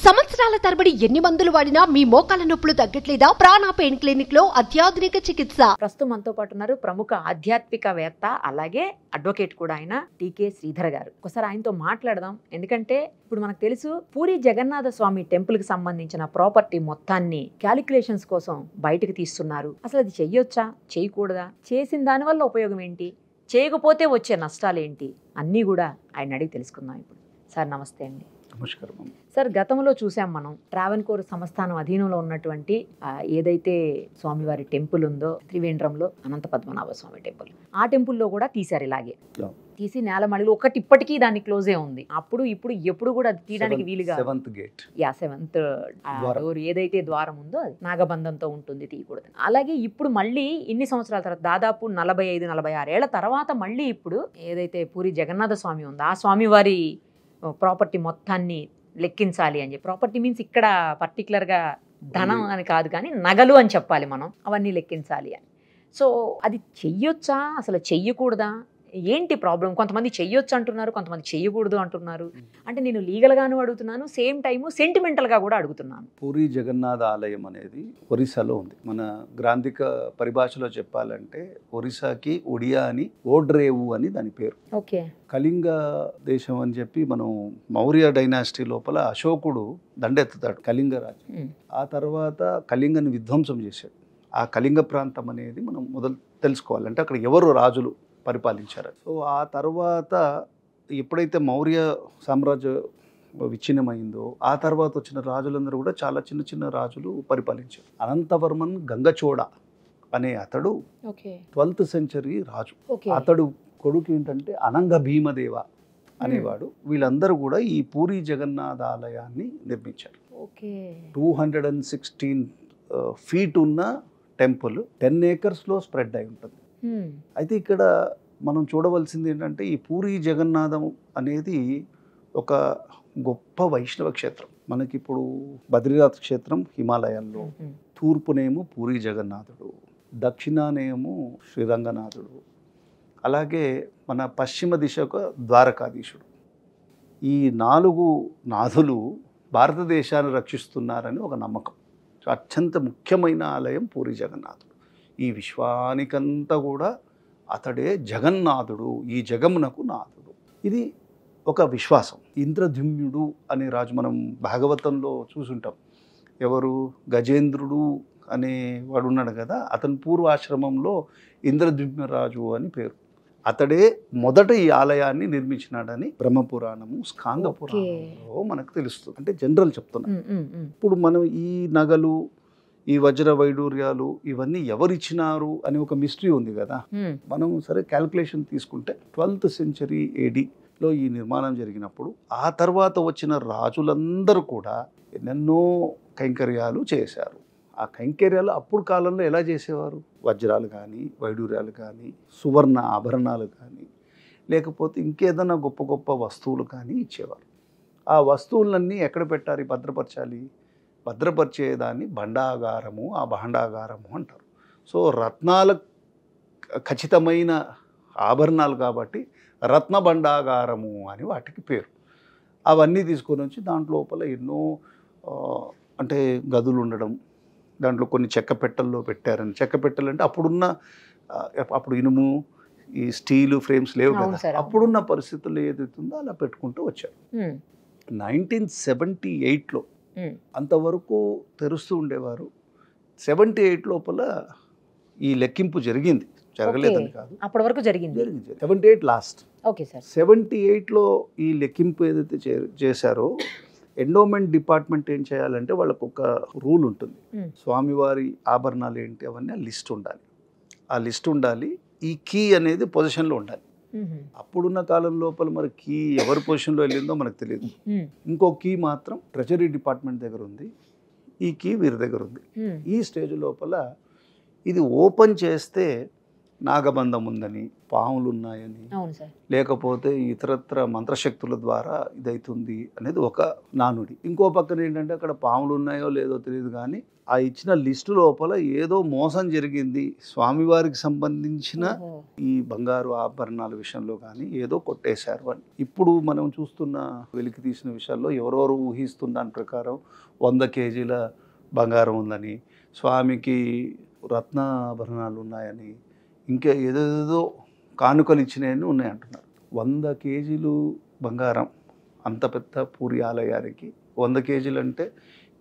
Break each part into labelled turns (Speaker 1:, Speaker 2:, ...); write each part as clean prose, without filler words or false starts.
Speaker 1: సంవత్సరాల తరబడి ఎన్ని మందులు వాడినా మీ మోకాల నొప్పులు తగ్గట్లేదా? ప్రాణ పెయిన్ క్లినిక్ లో అత్యాధునిక చికిత్స.
Speaker 2: ప్రస్తుతం మనతో పాటు ఉన్నారు ప్రముఖ ఆధ్యాత్మికవేత్త అలాగే అడ్వకేట్ కూడా ఆయన టీకే శ్రీధర్ గారు. ఒకసారి ఆయనతో మాట్లాడదాం. ఎందుకంటే ఇప్పుడు మనకు తెలుసు పూరి జగన్నాథ స్వామి టెంపుల్ కి సంబంధించిన ప్రాపర్టీ మొత్తాన్ని క్యాలిక్యులేషన్స్ కోసం బయటకు తీస్తున్నారు. అసలు అది చెయ్యొచ్చా, చేయకూడదా, చేసిన దాని వల్ల ఉపయోగం ఏంటి, చేయకపోతే వచ్చే నష్టాలు ఏంటి, అన్నీ కూడా ఆయన అడిగి తెలుసుకుందాం. ఇప్పుడు సార్ నమస్తే అండి.
Speaker 3: నమస్కారం
Speaker 2: సార్, గతంలో చూసాం మనం ట్రావెన్కోర్ సంస్థానం అధీనంలో ఉన్నటువంటి ఏదైతే స్వామివారి టెంపుల్ ఉందో త్రివేంద్రంలో అనంత పద్మనాభ స్వామి టెంపుల్, ఆ టెంపుల్లో కూడా తీశారు. ఇలాగే తీసి నేలమడిలో ఒకటి ఇప్పటికీ దాన్ని క్లోజే ఉంది. అప్పుడు ఇప్పుడు ఎప్పుడు కూడా అది తీయడానికి వీలుగా
Speaker 3: సెవెంత్
Speaker 2: డోర్ ఏదైతే ద్వారం ఉందో అది నాగబంధంతో ఉంటుంది, తీయకూడదు. అలాగే ఇప్పుడు మళ్ళీ ఇన్ని సంవత్సరాల తర్వాత దాదాపు 45-46 ఏళ్ల తర్వాత మళ్ళీ ఇప్పుడు ఏదైతే పూరి జగన్నాథ స్వామి ఉందో ఆ స్వామివారి ప్రాపర్టీ మొత్తాన్ని లెక్కించాలి అని చెప్పి, ప్రాపర్టీ మీన్స్ ఇక్కడ పర్టికులర్గా ధనం అని కాదు కానీ నగలు అని చెప్పాలి మనం, అవన్నీ లెక్కించాలి అని. సో అది చెయ్యొచ్చా, అసలు చెయ్యకూడదా, ఏంటి ప్రాబ్లం? కొంతమంది చెయ్యొచ్చు అంటున్నారు, కొంతమంది చెయ్యకూడదు అంటున్నారు. అంటే నేను లీగల్గాను అడుగుతున్నాను, సేమ్ టైము సెంటిమెంటల్గా కూడా అడుగుతున్నాను.
Speaker 3: పూరి జగన్నాథ ఆలయం అనేది ఒరిస్సాలో ఉంది. మన గ్రాంధిక పరిభాషలో చెప్పాలంటే ఒరిస్సాకి ఒడియా అని ఓడ్రేవు అని దాని పేరు.
Speaker 2: ఓకే.
Speaker 3: కళింగ దేశం అని చెప్పి మనం మౌర్య డైనాసిటీ లోపల అశోకుడు దండెత్తుతాడు కళింగ రాజు. ఆ తర్వాత కళింగని విధ్వంసం చేశాడు. ఆ కళింగ ప్రాంతం అనేది మనం మొదలు తెలుసుకోవాలంటే అక్కడ ఎవరు రాజులు పరిపాలించారు. సో ఆ తర్వాత ఎప్పుడైతే మౌర్య సామ్రాజ్యం విచ్ఛిన్నమైందో ఆ తర్వాత వచ్చిన రాజులందరూ కూడా చాలా చిన్న చిన్న రాజులు పరిపాలించారు. అనంతవర్మన్ గంగచోడ అనే అతడు 12th సెంచరీ రాజు. అతడు కొడుకు ఏంటంటే అనంగ భీమదేవ అనేవాడు. వీళ్ళందరూ కూడా ఈ పూరి జగన్నాథ ఆలయాన్ని నిర్మించారు. 216 ఫీట్ ఉన్న టెంపుల్ 10 ఏకర్స్లో స్ప్రెడ్ అయి ఉంటుంది. అయితే ఇక్కడ మనం చూడవలసింది ఏంటంటే ఈ పూరి జగన్నాథం అనేది ఒక గొప్ప వైష్ణవ క్షేత్రం. మనకిప్పుడు బద్రీనాథ్ క్షేత్రం హిమాలయాల్లో, తూర్పునేమో పూరి జగన్నాథుడు, దక్షిణానేమో శ్రీరంగనాథుడు, అలాగే మన పశ్చిమ దిశకు ద్వారకాధీశుడు. ఈ 4 నాథులు భారతదేశాన్ని రక్షిస్తున్నారని ఒక నమ్మకం. అత్యంత ముఖ్యమైన ఆలయం పూరి జగన్నాథుడు. ఈ విశ్వానికంతా కూడా అతడే జగన్నాథుడు, ఈ జగమునకు నాథుడు. ఇది ఒక విశ్వాసం. ఇంద్రద్యుమ్నుడు అనే రాజు మనం భాగవతంలో చూసుంటాం. ఎవరు? గజేంద్రుడు అనే వాడు ఉన్నాడు కదా, అతని పూర్వాశ్రమంలో ఇంద్రద్యుమ్న రాజు అని పేరు. అతడే మొదట ఈ ఆలయాన్ని నిర్మించినాడని బ్రహ్మపురాణము, స్కాంద పురాణంలో మనకు తెలుస్తుంది. అంటే జనరల్ చెప్తున్నాం. ఇప్పుడు మనం ఈ నగలు, ఈ వజ్ర వైడూర్యాలు ఇవన్నీ ఎవరిచ్చినారు అని ఒక మిస్టరీ ఉంది కదా. మనం సరే క్యాల్కులేషన్ తీసుకుంటే 12th సెంచరీ ఏడీలో ఈ నిర్మాణం జరిగినప్పుడు ఆ తర్వాత వచ్చిన రాజులందరూ కూడా ఎన్నెన్నో కైంకర్యాలు చేశారు. ఆ కైంకర్యాలు అప్పుడు కాలంలో ఎలా చేసేవారు? వజ్రాలు కానీ, వైడూర్యాలు కానీ, సువర్ణ ఆభరణాలు కానీ, లేకపోతే ఇంకేదైనా గొప్ప గొప్ప వస్తువులు కానీ ఇచ్చేవారు. ఆ వస్తువులన్నీ ఎక్కడ పెట్టాలి, భద్రపరచాలి? భద్రపరిచేదాన్ని భండాగారము, ఆ భాండాగారము అంటారు. సో రత్నాల ఖచ్చితమైన ఆభరణాలు కాబట్టి రత్న భండాగారము అని వాటికి పేరు. అవన్నీ తీసుకొని వచ్చి దాంట్లోపల ఎన్నో అంటే గదులు ఉండడం, దాంట్లో కొన్ని చెక్క పెట్టెల్లో పెట్టారని. చెక్క పెట్టెలు అంటే అప్పుడు ఇనుము, ఈ స్టీలు ఫ్రేమ్స్ లేవు కదా, అప్పుడున్న పరిస్థితుల్లో ఏదైతుందో అలా పెట్టుకుంటూ వచ్చారు. 1978లో అంతవరకు తెరుస్తూ ఉండేవారు. 78 లోపల ఈ లెక్కింపు జరిగింది, జరగలేదని కాదు,
Speaker 2: అప్పటి వరకు జరిగింది.
Speaker 3: 78 లాస్ట్.
Speaker 2: Okay sir.
Speaker 3: 78లో ఈ లెక్కింపు ఏదైతే చేశారో ఎండోమెంట్ డిపార్ట్మెంట్ ఏం చేయాలంటే వాళ్ళకు ఒక రూల్ ఉంటుంది. స్వామివారి ఆభరణాలు ఏంటి అవన్నీ లిస్ట్ ఉండాలి. ఆ లిస్ట్ ఉండాలి. ఈ కీ అనేది పొజిషన్లో ఉండాలి. అప్పుడున్న కాలం లోపల మరి కీ ఎవరి పొజిషన్లో వెళ్ళిందో మనకు తెలియదు. ఇంకో కీ మాత్రం ట్రెజరీ డిపార్ట్మెంట్ దగ్గర ఉంది, ఈ కీ వీరి దగ్గర ఉంది. ఈ స్టేజ్ లోపల ఇది ఓపెన్ చేస్తే నాగబంధం ఉందని, పాములు ఉన్నాయని, లేకపోతే ఇతరత్ర మంత్రశక్తుల ద్వారా ఇదవుతుంది అనేది ఒక నానుడి. ఇంకో పక్కన ఏంటంటే అక్కడ పాములు ఉన్నాయో లేదో తెలియదు కానీ ఆ ఇచ్చిన లిస్టు లోపల ఏదో మోసం జరిగింది, స్వామివారికి సంబంధించిన ఈ బంగారు ఆభరణాల విషయంలో కానీ ఏదో కొట్టేశారు అని. ఇప్పుడు మనం చూస్తున్న వెలికి తీసిన విషయాల్లో ఎవరెవరు ఊహిస్తున్న దాని ప్రకారం 100 కేజీల బంగారం ఉందని, స్వామికి రత్నాభరణాలు ఉన్నాయని, ఇంకా ఏదేదో కానుకలు ఇచ్చినాయని ఉన్నాయి అంటున్నారు. 100 కేజీలు బంగారం అంత పెద్ద పూరి ఆలయానికి 100 కేజీలు అంటే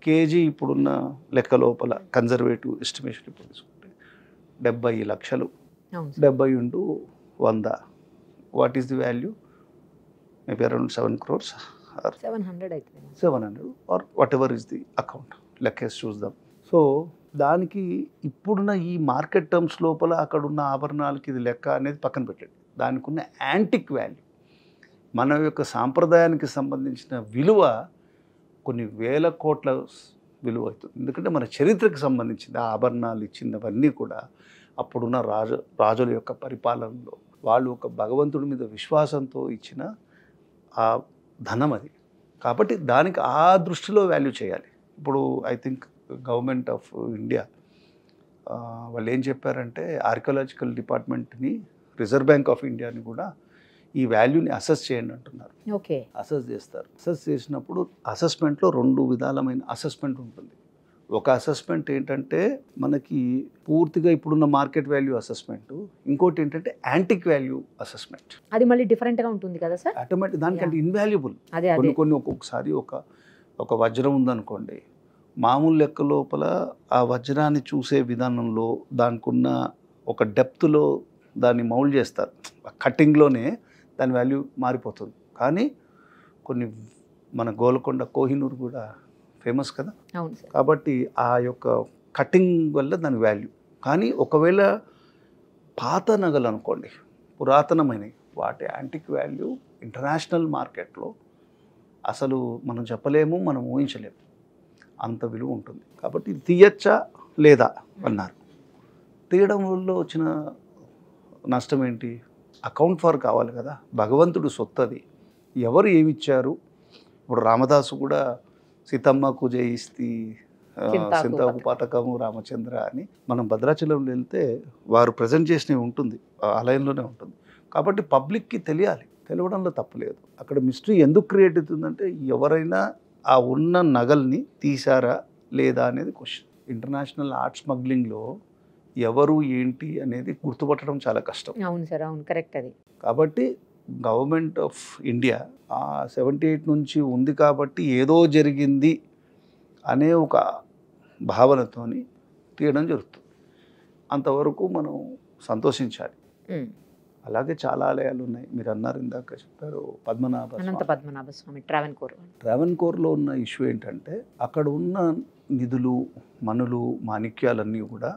Speaker 3: కేజీ ఇప్పుడున్న లెక్క లోపల కన్జర్వేటివ్ ఎస్టిమేషన్ ఇప్పుడు తీసుకుంటే 70 లక్షలు. 70 into 100 what is the value? Maybe around 7 crores or 700 or whatever is the account, లెక్కేసి చూద్దాం. సో దానికి ఇప్పుడున్న ఈ మార్కెట్ టర్మ్స్ లోపల అక్కడ ఉన్న ఆభరణాలకి ఇది లెక్క అనేది పక్కన పెట్టండి. దానికి ఉన్న యాంటిక్ వాల్యూ, మన యొక్క సాంప్రదాయానికి సంబంధించిన విలువ కొన్ని వేల కోట్ల విలువ అవుతుంది. ఎందుకంటే మన చరిత్రకు సంబంధించింది ఆ ఆభరణాలు ఇచ్చినవన్నీ కూడా అప్పుడున్న రాజుల యొక్క పరిపాలనలో వాళ్ళు ఒక భగవంతుడి మీద విశ్వాసంతో ఇచ్చిన ఆ ధనం అది. కాబట్టి దానికి ఆ దృష్టిలో వాల్యూ చేయాలి. ఇప్పుడు I think government of India వాళ్ళు ఏం చెప్పారంటే ఆర్కియాలజికల్ డిపార్ట్మెంట్ని, రిజర్వ్ బ్యాంక్ ఆఫ్ ఇండియాని కూడా ఈ వాల్యూని అసెస్ చేయండి అంటున్నారు.
Speaker 2: ఓకే,
Speaker 3: అసెస్ చేస్తారు. అసెస్ చేసినప్పుడు అసెస్మెంట్లో 2 విధాలమైన అసెస్మెంట్ ఉంటుంది. ఒక అసెస్మెంట్ ఏంటంటే మనకి పూర్తిగా ఇప్పుడున్న మార్కెట్ వాల్యూ అసెస్మెంట్, ఇంకోటి ఏంటంటే యాంటిక్ వాల్యూ అసెస్మెంట్.
Speaker 2: అది మళ్ళీ డిఫరెంట్గా ఉంటుంది కదా సార్?
Speaker 3: ఆటోమేటిక్ దానికంటే ఇన్వాల్యుబుల్.
Speaker 2: అదే
Speaker 3: కొన్ని ఒక్కొక్కసారి ఒక వజ్రం ఉందనుకోండి, మామూలు లెక్క లోపల ఆ వజ్రాన్ని చూసే విధానంలో దానికి ఉన్న ఒక డెప్త్లో దాన్ని మౌల్డ్ చేస్తారు. కట్టింగ్లోనే దాని వాల్యూ మారిపోతుంది. కానీ కొన్ని మన గోల్కొండ, కోహినూర్ కూడా ఫేమస్ కదా.
Speaker 2: అవును సార్.
Speaker 3: కాబట్టి ఆ యొక్క కటింగ్ వల్ల దాని వాల్యూ. కానీ ఒకవేళ పాత నగలు అనుకోండి, పురాతనమైనవి, వాటి యాంటిక్ వాల్యూ ఇంటర్నేషనల్ మార్కెట్లో అసలు మనం చెప్పలేము, మనం ఊహించలేము, అంత విలువ ఉంటుంది. కాబట్టి ఇది తీయచ్చా లేదా అన్నారు. తీయడం వల్ల వచ్చిన నష్టం ఏంటి? అకౌంట్ ఫర్ కావాలి కదా. భగవంతుడు సొత్తది, ఎవరు ఏమిచ్చారు? ఇప్పుడు రామదాసు కూడా సీతమ్మకు జయిస్తి సింతాకు పథకము రామచంద్ర అని మనం భద్రాచలంలో వెళ్తే వారు ప్రజెంట్ చేసినవి ఉంటుంది, ఆలయంలోనే ఉంటుంది. కాబట్టి పబ్లిక్కి తెలియాలి, తెలియడంలో తప్పులేదు. అక్కడ మిస్టరీ ఎందుకు క్రియేట్ అవుతుందంటే ఎవరైనా ఆ ఉన్న నగల్ని తీశారా లేదా అనేది క్వశ్చన్. ఇంటర్నేషనల్ ఆర్ట్ స్మగ్లింగ్లో ఎవరు ఏంటి అనేది గుర్తుపట్టడం చాలా కష్టం.
Speaker 2: అవును సార్, అవును, కరెక్ట్. అది
Speaker 3: కాబట్టి గవర్నమెంట్ ఆఫ్ ఇండియా 78 నుంచి ఉంది కాబట్టి ఏదో జరిగింది అనే ఒక భావనతోని తీయడం జరుగుతుంది. అంతవరకు మనం సంతోషించాలి. అలాగే చాలా ఆలయాలు ఉన్నాయి. మీరు అన్నారు ఇందాక చెప్పారు
Speaker 2: అనంత పద్మనాభ స్వామి
Speaker 3: ట్రావెన్కోర్లో ఉన్న ఇష్యూ ఏంటంటే అక్కడ ఉన్న నిధులు, మనులు, మాణిక్యాలన్నీ కూడా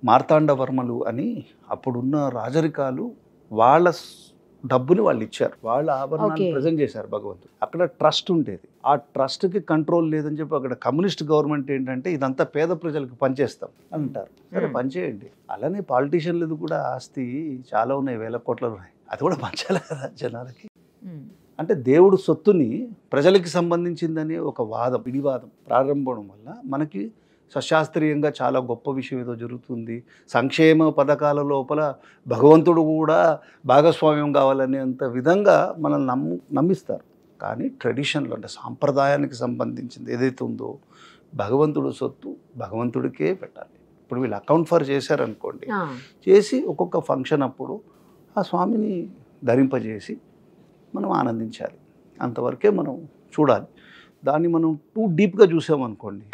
Speaker 3: మార్తాండవర్మలు అని అప్పుడున్న రాజరికాలు వాళ్ళ డబ్బుని వాళ్ళు ఇచ్చారు, వాళ్ళ ఆభరణాలు ప్రజెంట్ చేశారు భగవంతుడు. అక్కడ ట్రస్ట్ ఉండేది, ఆ ట్రస్ట్కి కంట్రోల్ లేదని చెప్పి అక్కడ కమ్యూనిస్ట్ గవర్నమెంట్ ఏంటంటే ఇదంతా పేద ప్రజలకు పనిచేస్తాం అంటారు. సరే పనిచేయండి. అలానే పాలిటీషియన్లది కూడా ఆస్తి చాలా ఉన్నాయి, 1000 కోట్ల ఉన్నాయి, అది కూడా పంచాలి కదా జనాలకి. అంటే దేవుడు సొత్తుని ప్రజలకి సంబంధించిందని ఒక వాదం, పిడివాదం ప్రారంభం వల్ల మనకి సశాస్త్రీయంగా చాలా గొప్ప విషయం ఏదో జరుగుతుంది, సంక్షేమ పథకాల లోపల భగవంతుడు కూడా భాగస్వామ్యం కావాలనేంత విధంగా మనల్ని నమ్మిస్తారు. కానీ ట్రెడిషన్లో అంటే సాంప్రదాయానికి సంబంధించింది ఏదైతే ఉందో భగవంతుడు సొత్తు భగవంతుడికే పెట్టాలి. ఇప్పుడు వీళ్ళు అకౌంట్ ఫర్ చేశారనుకోండి, చేసి ఒక్కొక్క ఫంక్షన్ అప్పుడు ఆ స్వామిని ధరింపజేసి మనం ఆనందించాలి. అంతవరకే మనం చూడాలి. దాన్ని మనం టూ డీప్గా చూసామనుకోండి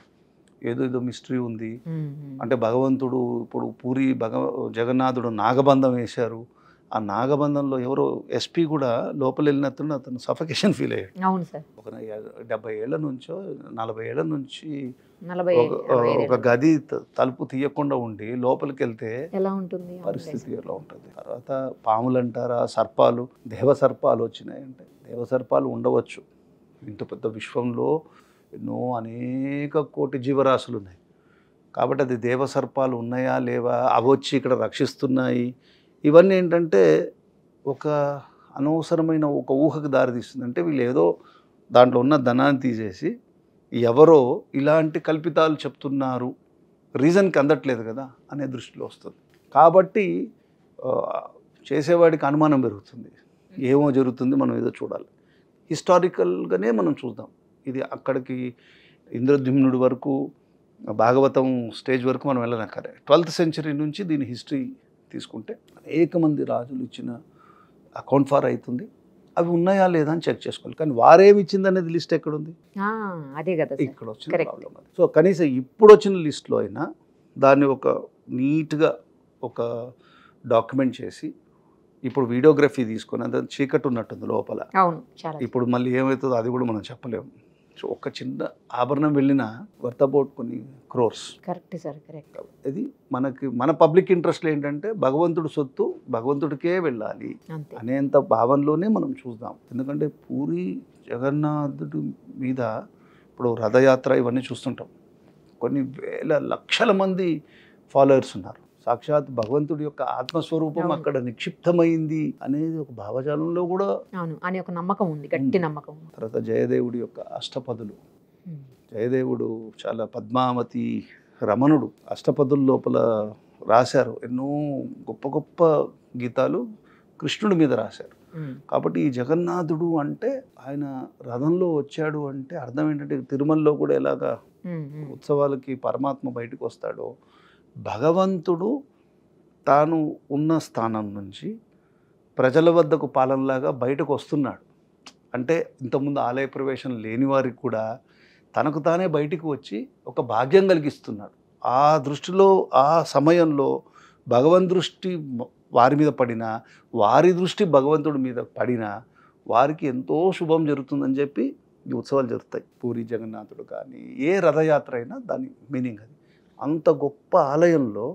Speaker 3: ఏదో మిస్టరీ ఉంది అంటే భగవంతుడు ఇప్పుడు పూరి జగన్నాథుడు నాగబంధం వేశారు, ఆ నాగబంధంలో ఎవరో ఎస్పీ కూడా లోపల వెళ్ళినప్పుడు అతను సఫకేషన్ ఫీల్ అయ్యాడు.
Speaker 2: అవును సార్.
Speaker 3: ఒక 70 ఏళ్ల నుంచో 40 ఏళ్ల నుంచి ఒక గది తలుపు తీయకుండా ఉండి లోపలికి వెళ్తే
Speaker 2: ఎలా ఉంటుంది
Speaker 3: పరిస్థితి ఎలా ఉంటుంది. తర్వాత పాములు అంటారా, సర్పాలు, దేవసర్పాలు వచ్చినాయంటే దేవసర్పాలు ఉండవచ్చు. ఇంత పెద్ద విశ్వంలో ఎన్నో అనేక కోటి జీవరాశులు ఉన్నాయి కాబట్టి అది దేవసర్పాలు ఉన్నాయా లేవా, అవి వచ్చి ఇక్కడ రక్షిస్తున్నాయి, ఇవన్నీ ఏంటంటే ఒక అనవసరమైన ఒక ఊహకు దారితీస్తుంది. అంటే వీళ్ళు ఏదో దాంట్లో ఉన్న ధనాన్ని తీసేసి ఎవరో ఇలాంటి కల్పితాలు చెప్తున్నారు, రీజన్కి అందట్లేదు కదా అనే దృష్టిలో వస్తుంది. కాబట్టి చేసేవాడికి అనుమానం పెరుగుతుంది, ఏమో జరుగుతుంది, మనం ఏదో చూడాలి. హిస్టారికల్గానే మనం చూద్దాం. ఇది అక్కడికి ఇంద్రద్యుమ్నుడి వరకు భాగవతం స్టేజ్ వరకు మనం వెళ్ళనక్కరే. 12th century నుంచి దీని హిస్టరీ తీసుకుంటే అనేక మంది రాజులు ఇచ్చిన అకౌంట్ ఫార్ అవుతుంది. అవి ఉన్నాయా లేదా అని చెక్ చేసుకోవాలి. కానీ వారేమి ఇచ్చింది అనేది లిస్ట్ ఎక్కడుంది?
Speaker 2: అదే కదా
Speaker 3: ఇక్కడ వచ్చిన ప్రాబ్లం అది. సో కనీసం ఇప్పుడు వచ్చిన లిస్ట్లో అయినా దాన్ని ఒక నీట్గా ఒక డాక్యుమెంట్ చేసి, ఇప్పుడు వీడియోగ్రఫీ తీసుకొని అది చీకటి ఉన్నట్టుంది లోపల.
Speaker 2: అవును,
Speaker 3: ఇప్పుడు మళ్ళీ ఏమవుతుందో అది కూడా మనం చెప్పలేము. సో ఒక చిన్న ఆభరణం వెళ్ళిన వర్త్ అబౌట్ కొన్ని క్రోర్స్.
Speaker 2: Correct sir, correct.
Speaker 3: ఇది మన పబ్లిక్ ఇంట్రెస్ట్లో ఏంటంటే భగవంతుడి సొత్తు భగవంతుడికే వెళ్ళాలి అనేంత భావనలోనే మనం చూద్దాం. ఎందుకంటే పూరి జగన్నాథుడి మీద ఇప్పుడు రథయాత్ర ఇవన్నీ చూస్తుంటాం, కొన్ని వేల లక్షల మంది ఫాలోవర్స్ ఉన్నారు. సాక్షాత్ భగవంతుడి యొక్క ఆత్మస్వరూపం అక్కడ నిక్షిప్తమైంది అనేది ఒక భావజాలంలో కూడా
Speaker 2: అనే ఒక నమ్మకం ఉంది, గట్టి నమ్మకం.
Speaker 3: తర్వాత జయదేవుడి యొక్క అష్టపదులు, జయదేవుడు చాలా పద్మావతి రమణుడు అష్టపదుల లోపల రాశారు. ఎన్నో గొప్ప గొప్ప గీతాలు కృష్ణుడి మీద రాశారు. కాబట్టి ఈ జగన్నాథుడు అంటే ఆయన రథంలో వచ్చాడు అంటే అర్థం ఏంటంటే తిరుమలలో కూడా ఎలాగా ఉత్సవాలకి పరమాత్మ బయటకు వస్తాడో, భగవంతుడు తాను ఉన్న స్థానం నుంచి ప్రజల వద్దకు పాలనలాగా బయటకు వస్తున్నాడు. అంటే ఇంతకుముందు ఆలయ ప్రవేశం లేని వారికి కూడా తనకు తానే బయటికి వచ్చి ఒక భాగ్యం కలిగిస్తున్నాడు. ఆ దృష్టిలో ఆ సమయంలో భగవంతు దృష్టి వారి మీద పడినా, వారి దృష్టి భగవంతుడి మీద పడినా వారికి ఎంతో శుభం జరుగుతుందని చెప్పి ఈ ఉత్సవాలు జరుగుతాయి. పూరి జగన్నాథుడు కానీ ఏ రథయాత్ర అయినా దాని మీనింగ్ అది. అంత గొప్ప ఆలయంలో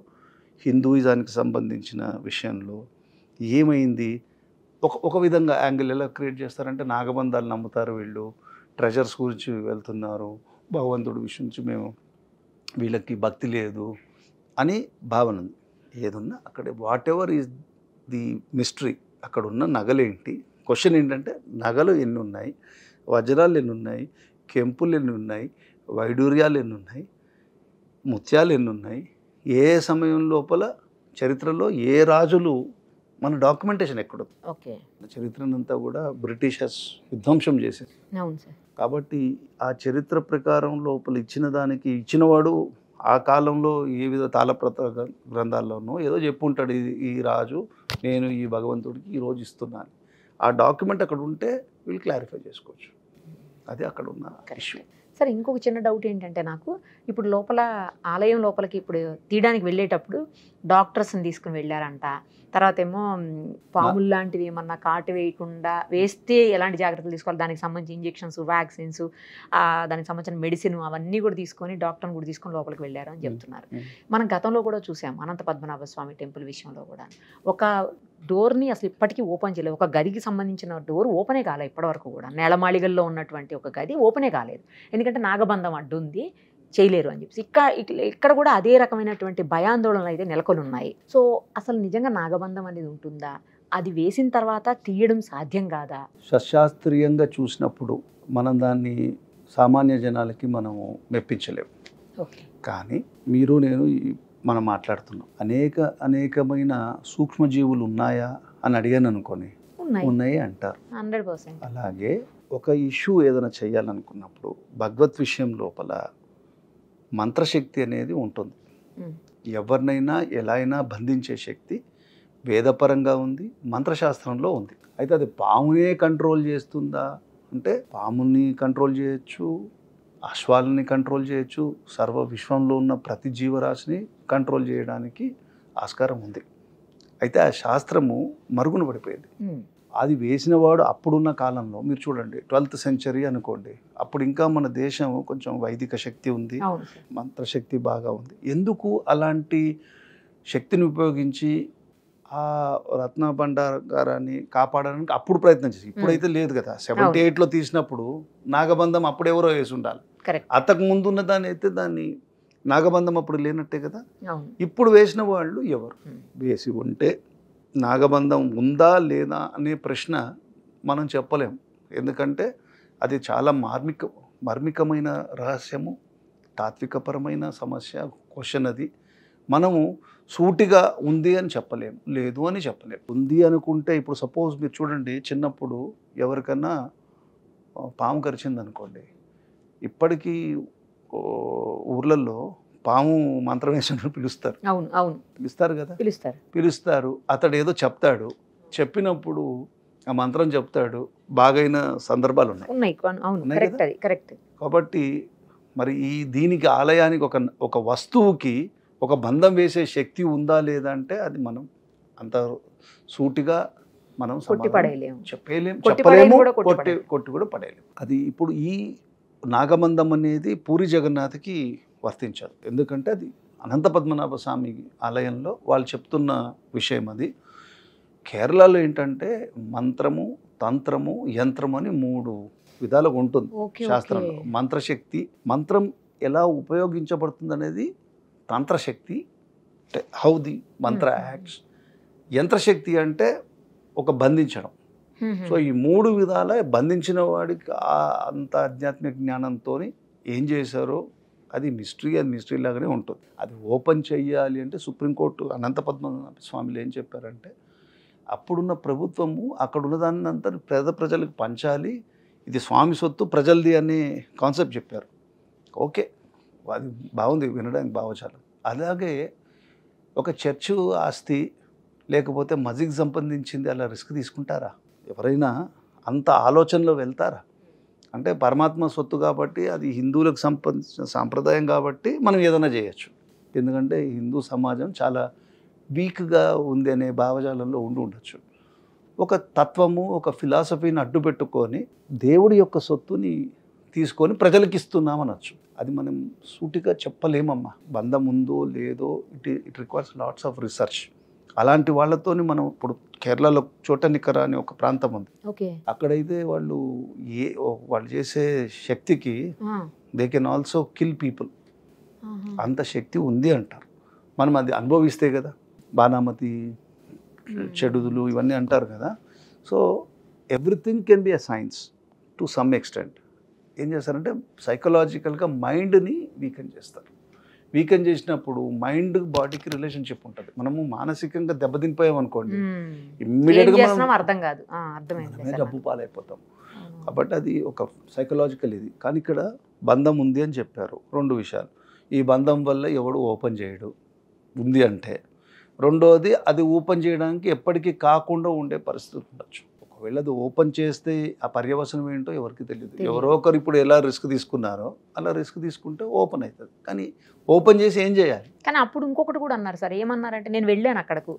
Speaker 3: హిందూయిజానికి సంబంధించిన విషయంలో ఏమైంది, ఒక విధంగా యాంగిల్ ఎలా క్రియేట్ చేస్తారంటే నాగబంధాలు నమ్ముతారు వీళ్ళు, ట్రెజర్స్ గురించి వెళ్తున్నారు, భగవంతుడి విషయం నుంచి మేము వీళ్ళకి భక్తి లేదు అని భావన ఉంది. ఏదున్నా అక్కడ what ever is the mystery, అక్కడ ఉన్న నగలేంటి, క్వశ్చన్ ఏంటంటే నగలు ఎన్ని ఉన్నాయి, వజ్రాలు ఎన్ని ఉన్నాయి, కెంపులు ఎన్ని ఉన్నాయి, వైడూర్యాలు ఎన్ని ఉన్నాయి, ముత్యాలు ఎన్ని ఉన్నాయి, ఏ సమయం లోపల చరిత్రలో ఏ రాజులు, మన డాక్యుమెంటేషన్ ఎక్కడ, చరిత్రనంతా కూడా బ్రిటిషర్స్ విధ్వంసం చేశారు. కాబట్టి ఆ చరిత్ర ప్రకారం లోపల ఇచ్చిన దానికి ఇచ్చినవాడు ఆ కాలంలో ఏ విధ తాళప్రత గ్రంథాల్లోనో ఏదో చెప్పుంటాడు, ఈ రాజు నేను ఈ భగవంతుడికి ఈరోజు ఇస్తున్నాను. ఆ డాక్యుమెంట్ అక్కడ ఉంటే వీళ్ళు క్లారిఫై చేసుకోవచ్చు. అది అక్కడ ఉన్న ఇష్యూ.
Speaker 2: సరే, ఇంకొక చిన్న డౌట్ ఏంటంటే నాకు, ఇప్పుడు లోపల ఆలయం లోపలికి ఇప్పుడు తీయడానికి వెళ్ళేటప్పుడు డాక్టర్స్ని తీసుకుని వెళ్ళారంట, తర్వాత ఏమో పాములు లాంటివి ఏమన్నా కాటు వేయకుండా వేస్తే ఎలాంటి జాగ్రత్తలు తీసుకోవాలి, దానికి సంబంధించి ఇంజెక్షన్స్, వ్యాక్సిన్స్, దానికి సంబంధించిన మెడిసిన్ అవన్నీ కూడా తీసుకొని డాక్టర్ని కూడా తీసుకొని లోపలికి వెళ్ళారు అని చెప్తున్నారు. మనం గతంలో కూడా చూసాం అనంత పద్మనాభ స్వామి టెంపుల్ విషయంలో కూడా ఒక డోర్ని అసలు ఇప్పటికీ ఓపెన్ చేయలేదు. ఒక గదికి సంబంధించిన డోర్ ఓపెనే కాలేదు ఇప్పటివరకు కూడా. నేలమాళిగల్లో ఉన్నటువంటి ఒక గది ఓపెనే కాలేదు, ఎందుకంటే నాగబంధం అడ్డు ఉంది, చేయలేరు అని చెప్పి. ఇక్కడ కూడా అదే రకమైనటువంటి భయాందోళనలు అయితే నెలకొని ఉన్నాయి. సో అసలు నిజంగా నాగబంధం అనేది ఉంటుందా, అది వేసిన తర్వాత తీయడం సాధ్యం కాదా?
Speaker 3: సశాస్త్రీయంగా చూసినప్పుడు మనం దాన్ని సామాన్య జనాలకి మనము మెప్పించలేము. కానీ మీరు నేను మనం మాట్లాడుతున్నాం, అనేకమైన సూక్ష్మజీవులు ఉన్నాయా అని అడిగాను అనుకోని, ఉన్నాయి అంటారు.
Speaker 2: 100%.
Speaker 3: అలాగే ఒక ఇష్యూ ఏదైనా చేయాలనుకున్నప్పుడు భగవత్ విషయం లోపల మంత్రశక్తి అనేది ఉంటుంది. ఎవరినైనా ఎలా అయినా బంధించే శక్తి వేదపరంగా ఉంది, మంత్రశాస్త్రంలో ఉంది. అయితే అది పామునే కంట్రోల్ చేస్తుందా అంటే పాముని కంట్రోల్ చేయొచ్చు, అశ్వాలని కంట్రోల్ చేయొచ్చు, సర్వ విశ్వంలో ఉన్న ప్రతి జీవరాశిని కంట్రోల్ చేయడానికి ఆస్కారం ఉంది. అయితే ఆ శాస్త్రము మరుగున పడిపోయింది. అది వేసినవాడు అప్పుడున్న కాలంలో మీరు చూడండి 12th century అనుకోండి, అప్పుడు ఇంకా మన దేశం కొంచెం వైదిక శక్తి ఉంది, మంత్రశక్తి బాగా ఉంది. ఎందుకు అలాంటి శక్తిని ఉపయోగించి ఆ రత్న భండాగారాన్ని కాపాడడానికి అప్పుడు ప్రయత్నం చేసి, ఇప్పుడైతే లేదు కదా. 78లో తీసినప్పుడు నాగబంధం అప్పుడెవరో వేసి ఉండాలి, అంతకు ముందు ఉన్న దాన్ని అయితే దాన్ని నాగబంధం అప్పుడు లేనట్టే కదా. ఇప్పుడు వేసిన వాళ్ళు ఎవరు? వేసి ఉంటే నాగబంధం ఉందా లేదా అనే ప్రశ్న మనం చెప్పలేం, ఎందుకంటే అది చాలా మార్మికమైన రహస్యము, తాత్వికపరమైన సమస్య, క్వశ్చన్. అది మనము సూటిగా ఉంది అని చెప్పలేము, లేదు అని చెప్పలేము. ఉంది అనుకుంటే ఇప్పుడు సపోజ్ మీరు చూడండి, చిన్నప్పుడు ఎవరికన్నా పాము కరిచింది అనుకోండి, ఇప్పటికీ ఊర్లలో పాము మంత్రం వేసినట్టు పిలుస్తారు.
Speaker 2: అవును అవును
Speaker 3: పిలుస్తారు కదా,
Speaker 2: పిలుస్తారు.
Speaker 3: అతడు ఏదో చెప్తాడు, చెప్పినప్పుడు ఆ మంత్రం చెప్తాడు, బాగైన సందర్భాలు ఉన్నాయి.
Speaker 2: కరెక్ట్.
Speaker 3: కాబట్టి మరి దీనికి ఆలయానికి ఒక వస్తువుకి ఒక బంధం వేసే శక్తి ఉందా లేదా అంటే అది మనం అంత సూటిగా మనం చెప్పలేము, కొట్టి కూడా పడేయలేము. అది ఇప్పుడు ఈ నాగబంధం అనేది పూరి జగన్నాథ్కి వర్తించదు. ఎందుకంటే అది అనంత పద్మనాభ స్వామి ఆలయంలో వాళ్ళు చెప్తున్న విషయం. అది కేరళలో ఏంటంటే మంత్రము, తంత్రము, యంత్రము అని 3 విధాలుగా ఉంటుంది శాస్త్రంలో. మంత్రశక్తి, మంత్రం ఎలా ఉపయోగించబడుతుంది అనేది తంత్రశక్తి, హౌ ది మంత్ర యాక్ట్స్. యంత్రశక్తి అంటే ఒక బంధించడం. సో ఈ 3 విధాల బంధించిన వాడికి అంత ఆధ్యాత్మిక జ్ఞానంతో ఏం చేశారో అది మిస్టరీ లాగానే ఉంటుంది. అది ఓపెన్ చెయ్యాలి అంటే సుప్రీంకోర్టు అనంత పద్మనాభ స్వామిలు ఏం చెప్పారంటే, అప్పుడున్న ప్రభుత్వము అక్కడ ఉన్నదాన్ని అంతా ప్రజలకు పంచాలి, ఇది స్వామి సొత్తు ప్రజలది అనే కాన్సెప్ట్ చెప్పారు. ఓకే, అది బాగుంది, వినడానికి భావజాలం. అలాగే ఒక చర్చు ఆస్తి లేకపోతే మస్జిద్ సంబంధించింది అలా రిస్క్ తీసుకుంటారా? ఎవరైనా అంత ఆలోచనలో వెళ్తారా? అంటే పరమాత్మ సొత్తు కాబట్టి, అది హిందువులకు సంబంధించిన సాంప్రదాయం కాబట్టి మనం ఏదైనా చేయొచ్చు. ఎందుకంటే హిందూ సమాజం చాలా వీక్గా ఉంది అనే భావజాలంలో ఉండొచ్చు. ఒక తత్వము, ఒక ఫిలాసఫీని అడ్డు పెట్టుకొని దేవుడి యొక్క సొత్తుని తీసుకొని ప్రజలకు ఇస్తున్నామనొచ్చు. అది మనం సూటిగా చెప్పలేమమ్మా. బంధం ఉందో లేదో it requires lots of research. అలాంటి వాళ్ళతోని మనం ఇప్పుడు కేరళలో చోటనిక్కర అనే ఒక ప్రాంతం ఉంది. అక్కడైతే వాళ్ళు చేసే శక్తికి they can also kill people, అంత శక్తి ఉంది అంటారు. మనం అది అనుభవిస్తే కదా, బాణామతి చెడుదులు ఇవన్నీ అంటారు కదా. So everything can be a science to some extent. ఏం చేస్తారంటే సైకలాజికల్గా మైండ్ని వీకెన్ చేస్తారు. వీకెన్ చేసినప్పుడు మైండ్ బాడీకి రిలేషన్షిప్ ఉంటుంది. మనము మానసికంగా దెబ్బతినిపోయాం అనుకోండి, ఇమ్మీడియట్గా మనమే జబ్బు పాలైపోతాం. కాబట్టి అది ఒక సైకలాజికల్ ఇది. కానీ ఇక్కడ బంధం ఉంది అని చెప్పారు. 2 విషయాలు. ఈ బంధం వల్ల ఎవడు ఓపెన్ చేయడు ఉంది అంటే, రెండోది అది ఓపెన్ చేయడానికి ఎప్పటికీ కాకుండా ఉండే పరిస్థితి ఉండొచ్చు. ఒకవేళ అది ఓపెన్ చేస్తే ఆ పర్యవసనం ఏంటో ఎవరికి తెలియదు. ఎవరో ఒకరు ఇప్పుడు ఎలా రిస్క్ తీసుకున్నారో అలా రిస్క్ తీసుకుంటే ఓపెన్ అవుతుంది. కానీ ఓపెన్ చేసి ఏం చేయాలి?
Speaker 2: కానీ అప్పుడు ఇంకొకటి కూడా అన్నారు సార్. ఏమన్నారంటే, నేను వెళ్ళాను అక్కడకు,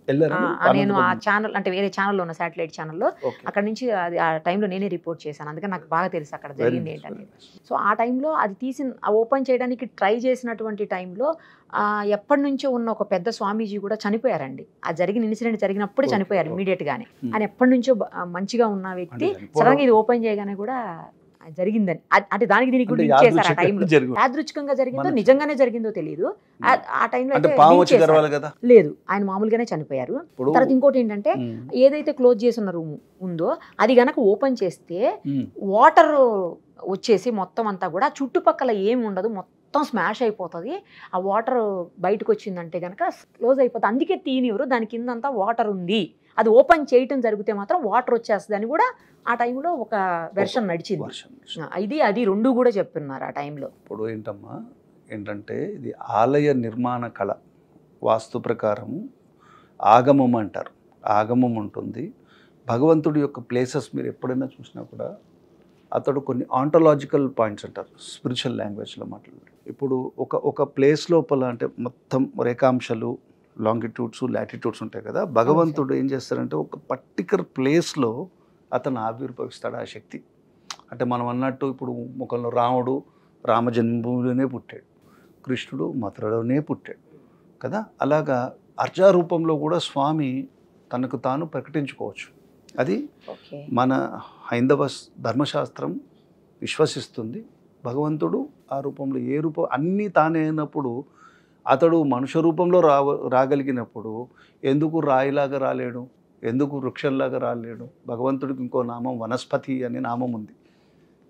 Speaker 2: నేను ఆ ఛానల్ అంటే వేరే ఛానల్లో ఉన్న శాటిలైట్ ఛానల్లో అక్కడ నుంచి అది ఆ టైంలో నేనే రిపోర్ట్ చేశాను. అందుకని నాకు బాగా తెలుసు అక్కడ జరిగింది ఏంటంటే. సో ఆ టైంలో అది ఓపెన్ చేయడానికి ట్రై చేసినటువంటి టైంలో ఎప్పటి నుంచో ఉన్న ఒక పెద్ద స్వామీజీ కూడా చనిపోయారండి. ఆ ఇన్సిడెంట్ జరిగినప్పుడే చనిపోయారు ఇమీడియట్ గానే. ఆయన ఎప్పటి నుంచో మంచిగా ఉన్న వ్యక్తి సడన్ గా ఇది ఓపెన్ చేయగానే కూడా జరిగిందని, అంటే దానికి దీనికి కూడా లింక్ చేశారు. ఆ టైంలో యాదృచ్ఛికంగా జరిగిందో నిజంగానే జరిగిందో తెలియదు. ఆ టైంలో లేదు, ఆయన మామూలుగానే చనిపోయారు. తర్వాత ఇంకోటి ఏంటంటే, ఏదైతే క్లోజ్ చేసిన రూమ్ ఉందో అది గనక ఓపెన్ చేస్తే వాటర్ వచ్చేసి మొత్తం అంతా కూడా చుట్టుపక్కల ఏమి ఉండదు, మొత్తం స్మాష్ అయిపోతుంది. ఆ వాటర్ బయటకు వచ్చిందంటే కనుక క్లోజ్ అయిపోతుంది. అందుకే తీనివ్వరు, దాని కిందంతా వాటర్ ఉంది. అది ఓపెన్ చేయటం జరిగితే మాత్రం వాటర్ వచ్చేస్తుంది అని కూడా ఆ టైంలో ఒక వెర్షన్ నడిచింది. అది 2 కూడా చెప్తున్నారు ఆ టైంలో.
Speaker 3: ఇప్పుడు ఏంటంటే ఇది ఆలయ నిర్మాణ కళ, వాస్తు ప్రకారము ఆగమం అంటారు. ఆగమం ఉంటుంది. భగవంతుడి యొక్క ప్లేసెస్ మీరు ఎప్పుడైనా చూసినా కూడా అతడు కొన్ని ఆంటలాజికల్ పాయింట్స్ అంటారు, స్పిరిచువల్ లాంగ్వేజ్లో మాట్లాడారు. ఇప్పుడు ఒక ప్లేస్ లోపల అంటే మొత్తం రేఖాంశాలు, లాంగిట్యూడ్స్, లాటిట్యూడ్స్ ఉంటాయి కదా. భగవంతుడు ఏం చేస్తారంటే ఒక పర్టికులర్ ప్లేస్లో అతను ఆవిర్భవిస్తాడు ఆ శక్తి. అంటే మనం అన్నట్టు ఇప్పుడు ముఖంలో రాముడు రామ జన్మభూమిలోనే పుట్టాడు, కృష్ణుడు మథురలోనే పుట్టాడు కదా. అలాగా అర్జారూపంలో కూడా స్వామి తనకు తాను ప్రకటించుకోవచ్చు. అది మన హైందవ ధర్మశాస్త్రం విశ్వసిస్తుంది. భగవంతుడు ఆ రూపంలో ఏ రూపం అన్నీ తానే అయినప్పుడు అతడు మనుష్య రూపంలో రాగలిగినప్పుడు ఎందుకు రాయిలాగా రాలేడు, ఎందుకు వృక్షంలాగా రాలేడు? భగవంతుడికి ఇంకో నామం వనస్పతి అనే నామం ఉంది.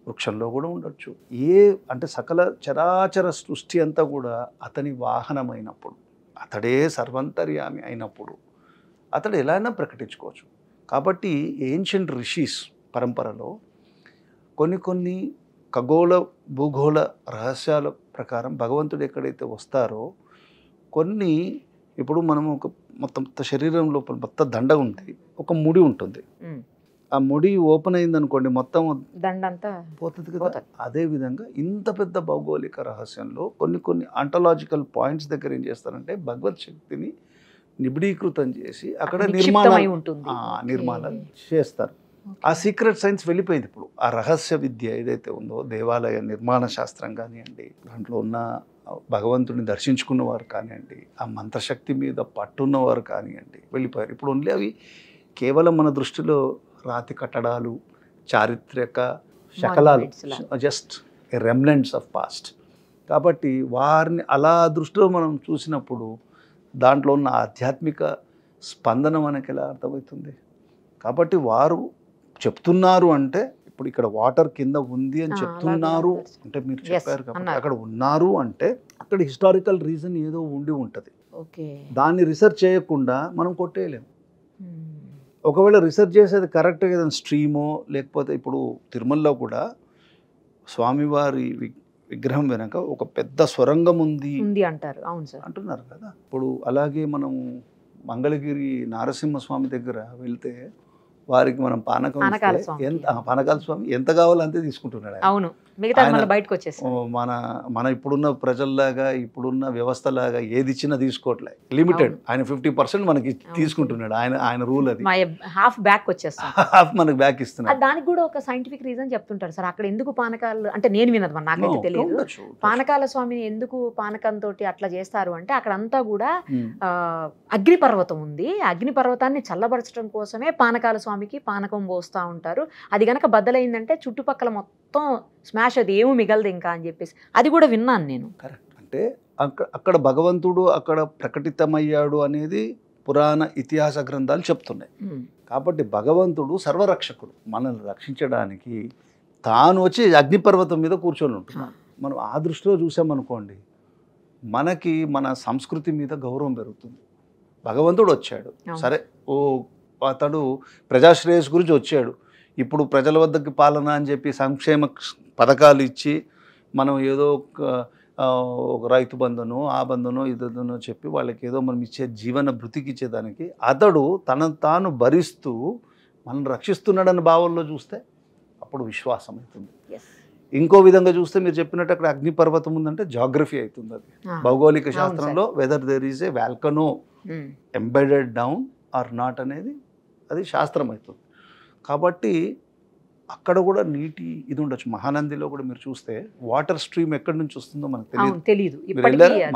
Speaker 3: వృక్షంలో కూడా ఉండొచ్చు. అంటే సకల చరాచర సృష్టి అంతా కూడా అతని వాహనమైనప్పుడు అతడే సర్వంతర్యామి అయినప్పుడు అతడు ఎలా అయినా ప్రకటించుకోవచ్చు. కాబట్టి ఏన్షియంట్ రిషీస్ పరంపరలో కొన్ని ఖగోళ భూగోళ రహస్యాల ప్రకారం భగవంతుడు ఎక్కడైతే వస్తారో కొన్ని ఇప్పుడు మనం ఒక మొత్తం శరీరం లోపల మొత్తం దండ ఉంది, ఒక ముడి ఉంటుంది. ఆ ముడి ఓపెన్ అయిందనుకోండి మొత్తం
Speaker 2: దండంతా
Speaker 3: పోతుంది కదా. అదేవిధంగా ఇంత పెద్ద భౌగోళిక రహస్యంలో కొన్ని ఆంటలాజికల్ పాయింట్స్ దగ్గర ఏం చేస్తారంటే భగవత్ శక్తిని నిబిడీకృతం చేసి అక్కడ నిర్మాణాలు చేస్తారు. ఆ సీక్రెట్ సైన్స్ వెళ్ళిపోయింది. ఇప్పుడు ఆ రహస్య విద్య ఏదైతే ఉందో దేవాలయ నిర్మాణ శాస్త్రం కానివ్వండి, దాంట్లో ఉన్న భగవంతుని దర్శించుకున్నవారు కానివ్వండి, ఆ మంత్రశక్తి మీద పట్టున్నవారు కానివ్వండి వెళ్ళిపోయారు. ఇప్పుడు ఓన్లీ అవి కేవలం మన దృష్టిలో రాతి కట్టడాలు, చారిత్రక శకలాలు, జస్ట్ రెమ్నెంట్స్ ఆఫ్ పాస్ట్. కాబట్టి వారిని అలా దృష్టిలో మనం చూసినప్పుడు దాంట్లో ఉన్న ఆధ్యాత్మిక స్పందన మనకి ఎలా అర్థమవుతుంది? కాబట్టి వారు చెప్తున్నారు అంటే ఇప్పుడు ఇక్కడ వాటర్ కింద ఉంది అని చెప్తున్నారు అంటే మీరు చెప్పారు కాబట్టి అక్కడ ఉన్నారు అంటే అక్కడ హిస్టారికల్ రీజన్ ఏదో ఉండి ఉంటుంది. దాన్ని రీసెర్చ్ చేయకుండా మనం కొట్టేయలేము. ఒకవేళ రీసెర్చ్ చేసేది కరెక్ట్గా ఏదైనా స్ట్రీమో లేకపోతే ఇప్పుడు తిరుమలలో కూడా స్వామివారి విగ్రహం వెనక ఒక పెద్ద స్వరంగం ఉంది
Speaker 2: అంటారు. అవును సార్
Speaker 3: అంటున్నారు కదా. ఇప్పుడు అలాగే మనం మంగళగిరి నారసింహస్వామి దగ్గర వెళ్తే వారికి మనం పానకాల స్వామి ఎంత కావాలో అంతే తీసుకుంటున్నాడు.
Speaker 2: అవును, మిగతా బయటకు వచ్చేసి
Speaker 3: మన ఇప్పుడున్న ప్రజల్లాగా ఇప్పుడున్న వ్యవస్థలాగా ఏది ఇచ్చినా తీసుకోవట్లే, లిమిటెడ్. ఆయన 50% మనకి తీసుకుంటున్నాడు. ఆయన రూల్ అది.
Speaker 2: హాఫ్ బ్యాక్ వచ్చేస్తాం,
Speaker 3: హాఫ్ మనకి బ్యాక్ ఇస్తున్నాడు.
Speaker 2: దానికి కూడా ఒక సైంటిఫిక్ రీజన్ చెప్తుంటారు సార్. అక్కడ ఎందుకు పానకాలు అంటే నేను వినదు, నాకైతే తెలియదు. పానకాల స్వామిని ఎందుకు పానకంతో అట్లా చేస్తారు అంటే అక్కడంతా కూడా అగ్నిపర్వతం ఉంది. అగ్నిపర్వతాన్ని చల్లబరచడం కోసమే పానకాల స్వామికి పానకం పోస్తూ ఉంటారు. అది గనక బద్దలైందంటే చుట్టుపక్కల మొత్తం స్మాష్, అది ఏమీ మిగలదు ఇంకా అని చెప్పేసి అది కూడా విన్నాను నేను.
Speaker 3: కరెక్ట్. అంటే అక్కడ భగవంతుడు అక్కడ ప్రకటితమయ్యాడు అనేది పురాణ ఇతిహాస గ్రంథాలు చెప్తున్నాయి. కాబట్టి భగవంతుడు సర్వరక్షకుడు, మనల్ని రక్షించడానికి తాను వచ్చి అగ్నిపర్వతం మీద కూర్చొని ఉంటున్నాడు. మనం ఆ దృష్టిలో చూసామనుకోండి మనకి మన సంస్కృతి మీద గౌరవం పెరుగుతుంది. భగవంతుడు వచ్చాడు, సరే అతడు ప్రజాశ్రేయస్ గురించి వచ్చాడు, ఇప్పుడు ప్రజల వద్దకి పాలన అని చెప్పి సంక్షేమ పథకాలు ఇచ్చి మనం ఏదో ఒక రైతు బంధనో ఆ బంధనో ఇదనో చెప్పి వాళ్ళకి ఏదో మనం ఇచ్చే జీవన భృతికి ఇచ్చేదానికి అతడు తనను తాను భరిస్తూ మనం రక్షిస్తున్నాడన్న భావంలో చూస్తే అప్పుడు విశ్వాసం అవుతుంది. ఇంకో విధంగా చూస్తే మీరు చెప్పినట్టు అక్కడ అగ్నిపర్వతం ఉందంటే జాగ్రఫీ అవుతుంది. అది భౌగోళిక శాస్త్రంలో whether there is a volcano embedded down or not అనేది అది శాస్త్రం అవుతుంది. కాబట్టి అక్కడ కూడా నీటి ఇది ఉండొచ్చు. మహానందిలో కూడా మీరు చూస్తే వాటర్ స్ట్రీమ్ ఎక్కడి నుంచి వస్తుందో మనకు తెలియదు.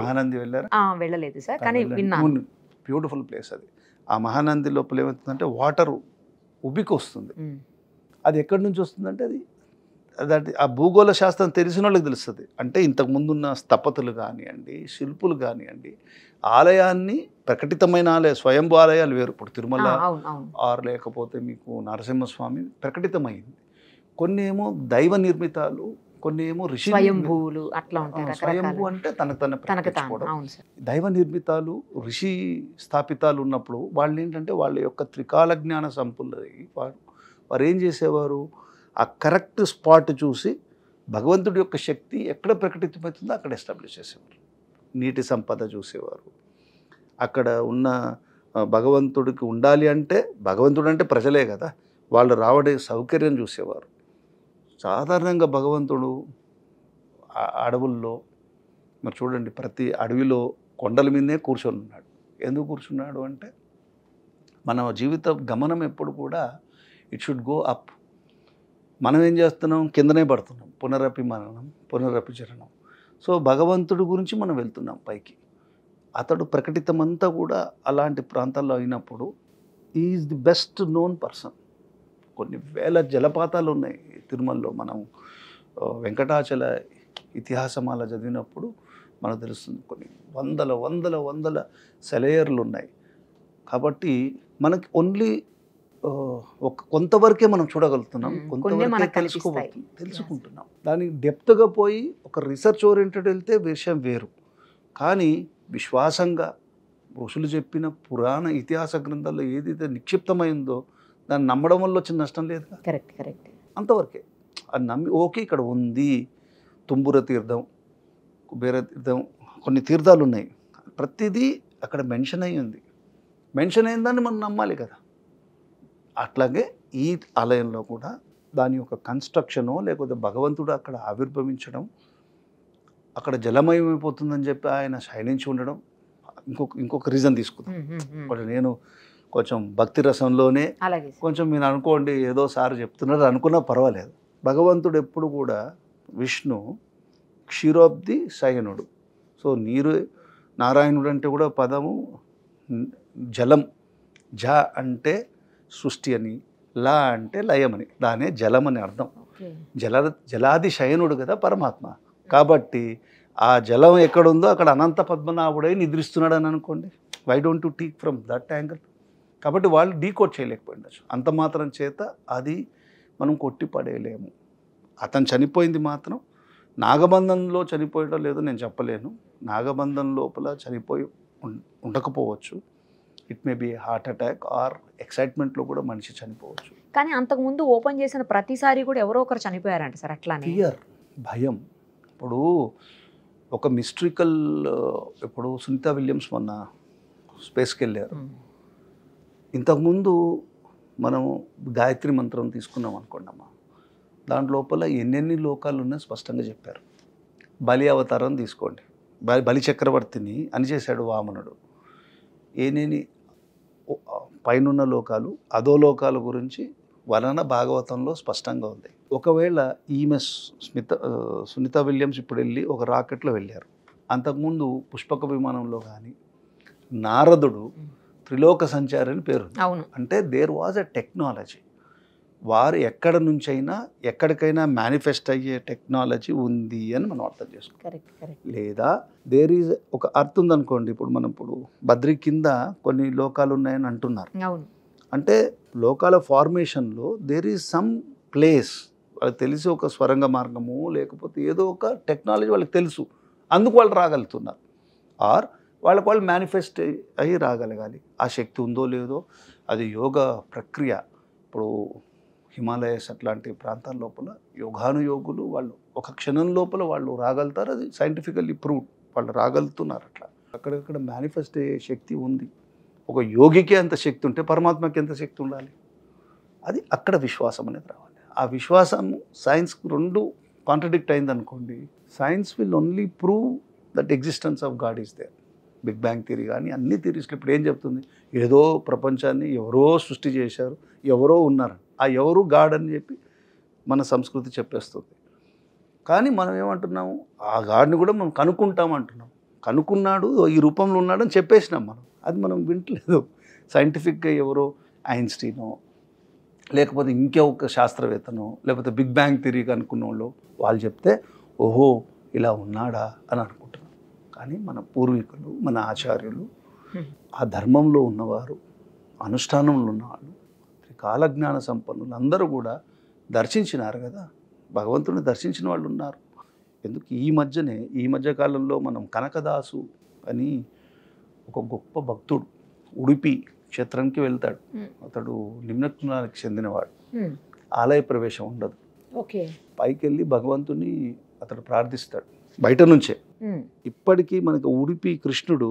Speaker 3: మహానంది వెళ్ళారా?
Speaker 2: వెళ్ళలేదు సార్, కానీ విన్నాను.
Speaker 3: బ్యూటిఫుల్ ప్లేస్ అది. ఆ మహానంది లోపల ఏమవుతుందంటే వాటర్ ఉబ్బికి వస్తుంది. అది ఎక్కడి నుంచి వస్తుందంటే అది ఆ భూగోళ శాస్త్రం తెలిసిన వాళ్ళకి తెలుస్తుంది. అంటే ఇంతకుముందున్న స్థపతులు కానివ్వండి, శిల్పులు కానివ్వండి, ఆలయాన్ని ప్రకటితమైన స్వయంభూ ఆలయాలు వేరు. ఇప్పుడు తిరుమల ఆర్ లేకపోతే మీకు నరసింహస్వామి ప్రకటితమైంది. కొన్ని ఏమో దైవ నిర్మితాలు, కొన్ని ఏమో ఋషి
Speaker 2: స్వయంభూలు అట్లా ఉంటాయి.
Speaker 3: స్వయంభూ అంటే తనకు దైవ నిర్మితాలు, ఋషి స్థాపితాలు ఉన్నప్పుడు వాళ్ళు ఏంటంటే వాళ్ళ యొక్క త్రికాల జ్ఞాన సంపన్నులై వారు ఏం చేసేవారు, ఆ కరెక్ట్ స్పాట్ చూసి భగవంతుడి యొక్క శక్తి ఎక్కడ ప్రకటితమవుతుందో అక్కడ ఎస్టాబ్లిష్ చేసేవారు. నీటి సంపద చూసేవారు. అక్కడ ఉన్న భగవంతుడికి ఉండాలి అంటే భగవంతుడు అంటే ప్రజలే కదా, వాళ్ళు రావడే సౌకర్యం చూసేవారు. సాధారణంగా భగవంతుడు అడవుల్లో మరి చూడండి, ప్రతి అడవిలో కొండల మీదనే కూర్చొని ఉన్నాడు. ఎందుకు కూర్చున్నాడు అంటే మన జీవిత గమనం ఎప్పుడు కూడా ఇట్ షుడ్ గో అప్. మనం ఏం చేస్తున్నాం, కిందనే పడుతున్నాం. పునరపి మననం పునరపి చరణం. సో భగవంతుడి గురించి మనం వెళ్తున్నాం పైకి. అతడు ప్రకటితమంతా కూడా అలాంటి ప్రాంతాల్లో అయినప్పుడు is the best known person. కొన్ని వేల జలపాతాలు ఉన్నాయి తిరుమలలో. మనం వెంకటాచల ఇతిహాసమాల చదివినప్పుడు మనకు తెలుస్తుంది కొన్ని వందల వందల వందల సెలయర్లు ఉన్నాయి. కాబట్టి మనకి ఓన్లీ కొంతవరకే మనం చూడగలుగుతున్నాం, కొంతవరకే తెలుసుకుంటున్నాం. దానికి డెప్త్గా పోయి ఒక రీసెర్చ్ ఓరియంటెడ్ వెళ్తే విషయం వేరు. కానీ విశ్వాసంగా ఋషులు చెప్పిన పురాణ ఇతిహాస గ్రంథాల్లో ఏదైతే నిక్షిప్తమైందో దాన్ని నమ్మడం వల్ల వచ్చిన నష్టం లేదు.
Speaker 2: కరెక్ట్.
Speaker 3: అంతవరకే. అది నమ్మి ఓకే ఇక్కడ ఉంది, తుంబుర తీర్థం, కుబేర తీర్థం, కొన్ని తీర్థాలు ఉన్నాయి, ప్రతిదీ అక్కడ మెన్షన్ అయ్యి ఉంది. మెన్షన్ అయిందని మనం నమ్మాలి కదా. అట్లాగే ఈ ఆలయంలో కూడా దాని యొక్క కన్స్ట్రక్షను, లేకపోతే భగవంతుడు అక్కడ ఆవిర్భవించడం, అక్కడ జలమయమైపోతుందని చెప్పి ఆయన శయనించి ఉండడం ఇంకొక రీజన్ తీసుకుందాం. నేను కొంచెం భక్తి రసంలోనే కొంచెం మీరు అనుకోండి ఏదో సార్ చెప్తున్నారు అనుకున్నా పర్వాలేదు. భగవంతుడు ఎప్పుడు కూడా విష్ణు క్షీరోబ్ది శయనుడు. సో నీరు, నారాయణుడు అంటే కూడా పదము జలం. జ అంటే సృష్టి అని, లా అంటే లయం అని, దానే జలం అని అర్థం. జలాది శయనుడు కదా పరమాత్మ. కాబట్టి ఆ జలం ఎక్కడుందో అక్కడ అనంత పద్మనాభుడై నిద్రిస్తున్నాడు అని అనుకోండి. Why don't to take from that angle? కాబట్టి వాళ్ళు డీకోడ్ చేయలేకపోయిండొచ్చు. అంత మాత్రం చేత అది మనం కొట్టి పడేయలేము. అతను చనిపోయింది మాత్రం నాగబంధంలో చనిపోయడం లేదో నేను చెప్పలేను. నాగబంధం లోపల చనిపోయి ఉండకపోవచ్చు. It may be heart attack or ఎక్సైట్మెంట్లో కూడా మనిషి చనిపోవచ్చు.
Speaker 2: కానీ అంతకుముందు ఓపెన్ చేసిన ప్రతిసారి కూడా ఎవరో ఒకరు చనిపోయారంట సార్. అట్లానే
Speaker 3: ఫియర్, భయం. ఇప్పుడు ఒక మిస్ట్రికల్, ఇప్పుడు సునీతా విలియమ్స్ మొన్న స్పేస్కి వెళ్ళారు. ఇంతకుముందు మనం గాయత్రి మంత్రం తీసుకున్నాం అనుకోండమ్మా, దాంట్ లోపల ఎన్నెన్ని లోకాలు ఉన్నాయో స్పష్టంగా చెప్పారు. బలి అవతారం తీసుకోండి, బలి చక్రవర్తిని అనిచేశాడు వామనుడు. ఏనేని పైనున్న లోకాలు, అదో లోకాల గురించి వర్ణన భాగవతంలో స్పష్టంగా ఉంది. ఒకవేళ ఈమె సునీతా విలియమ్స్ ఇప్పుడు వెళ్ళి ఒక రాకెట్లో వెళ్ళారు. అంతకుముందు పుష్పక విమానంలో కానీ నారదుడు త్రిలోక సంచారి అని పేరు. అంటే దేర్ వాజ్ ఎ టెక్నాలజీ. వారు ఎక్కడ నుంచైనా ఎక్కడికైనా మేనిఫెస్ట్ అయ్యే టెక్నాలజీ ఉంది అని మనం అర్థం చేసుకోవాలి. లేదా దేర్ ఈజ్ ఒక అర్థం ఉందనుకోండి. ఇప్పుడు బద్రి కింద కొన్ని లోకాలు ఉన్నాయని అంటున్నారు. అంటే లోకాల ఫార్మేషన్లో దేర్ ఈజ్ సమ్ ప్లేస్. వాళ్ళకి తెలిసి ఒక స్వరంగ మార్గము, లేకపోతే ఏదో ఒక టెక్నాలజీ వాళ్ళకి తెలుసు, అందుకు వాళ్ళు రాగలుగుతున్నారు. ఆర్ వాళ్ళు మేనిఫెస్ట్ అయ్యి రాగలగాలి. ఆ శక్తి ఉందో లేదో అది యోగ ప్రక్రియ. ఇప్పుడు హిమాలయస్ అట్లాంటి ప్రాంతాల లోపల యోగానుయోగులు వాళ్ళు ఒక క్షణం లోపల వాళ్ళు రాగలుగుతారు. అది సైంటిఫికల్లీ ప్రూవ్డ్, వాళ్ళు రాగలుగుతున్నారు. అట్లా అక్కడక్కడ మేనిఫెస్ట్ అయ్యే శక్తి ఉంది. ఒక యోగికి అంత శక్తి ఉంటే పరమాత్మకి ఎంత శక్తి ఉండాలి? అది అక్కడ విశ్వాసం అనేది రావాలి. ఆ విశ్వాసం సైన్స్కి రెండు కాంట్రడిక్ట్ అయింది అనుకోండి, science will only prove that existence of God is there. Big bang theory కానీ అన్ని థియరీస్లో ఇప్పుడు ఏం చెప్తుంది? ఏదో ప్రపంచాన్ని ఎవరో సృష్టి చేశారు, ఎవరో ఉన్నారు, ఆ ఎవరు గాడ్ అని చెప్పి మన సంస్కృతి చెప్పేస్తుంది. కానీ మనం ఏమంటున్నాము, ఆ గాడ్ని కూడా మనం కనుక్కుంటాం అంటున్నాం. కనుక్కున్నాడు, ఈ రూపంలో ఉన్నాడు అని చెప్పేసినాం మనం. అది మనం వింటలేదు. సైంటిఫిక్గా ఎవరో ఐన్స్టీనో, లేకపోతే ఇంకొక శాస్త్రవేత్తనో, లేకపోతే బిగ్ బ్యాంగ్ థియరీ కనుక్కున్న వాళ్ళు చెప్తే ఓహో ఇలా ఉన్నాడా అని అనుకుంటున్నాం. కానీ మన పూర్వీకులు, మన ఆచార్యులు, ఆ ధర్మంలో ఉన్నవారు, అనుష్ఠానంలో ఉన్నవాళ్ళు, కాలజ్ఞాన సంపన్నులు అందరూ కూడా దర్శించినారు కదా. భగవంతుని దర్శించిన వాళ్ళు ఉన్నారు. ఎందుకు ఈ మధ్య కాలంలో మనం కనకదాసు అని ఒక గొప్ప భక్తుడు ఉడిపి క్షేత్రానికి వెళ్తాడు. అతడు నిమ్నకులానికి చెందినవాడు. ఆలయ ప్రవేశం ఉండదు. పైకి వెళ్ళి భగవంతుని అతడు ప్రార్థిస్తాడు బయట నుంచే. ఇప్పటికీ మనకు ఉడిపి కృష్ణుడు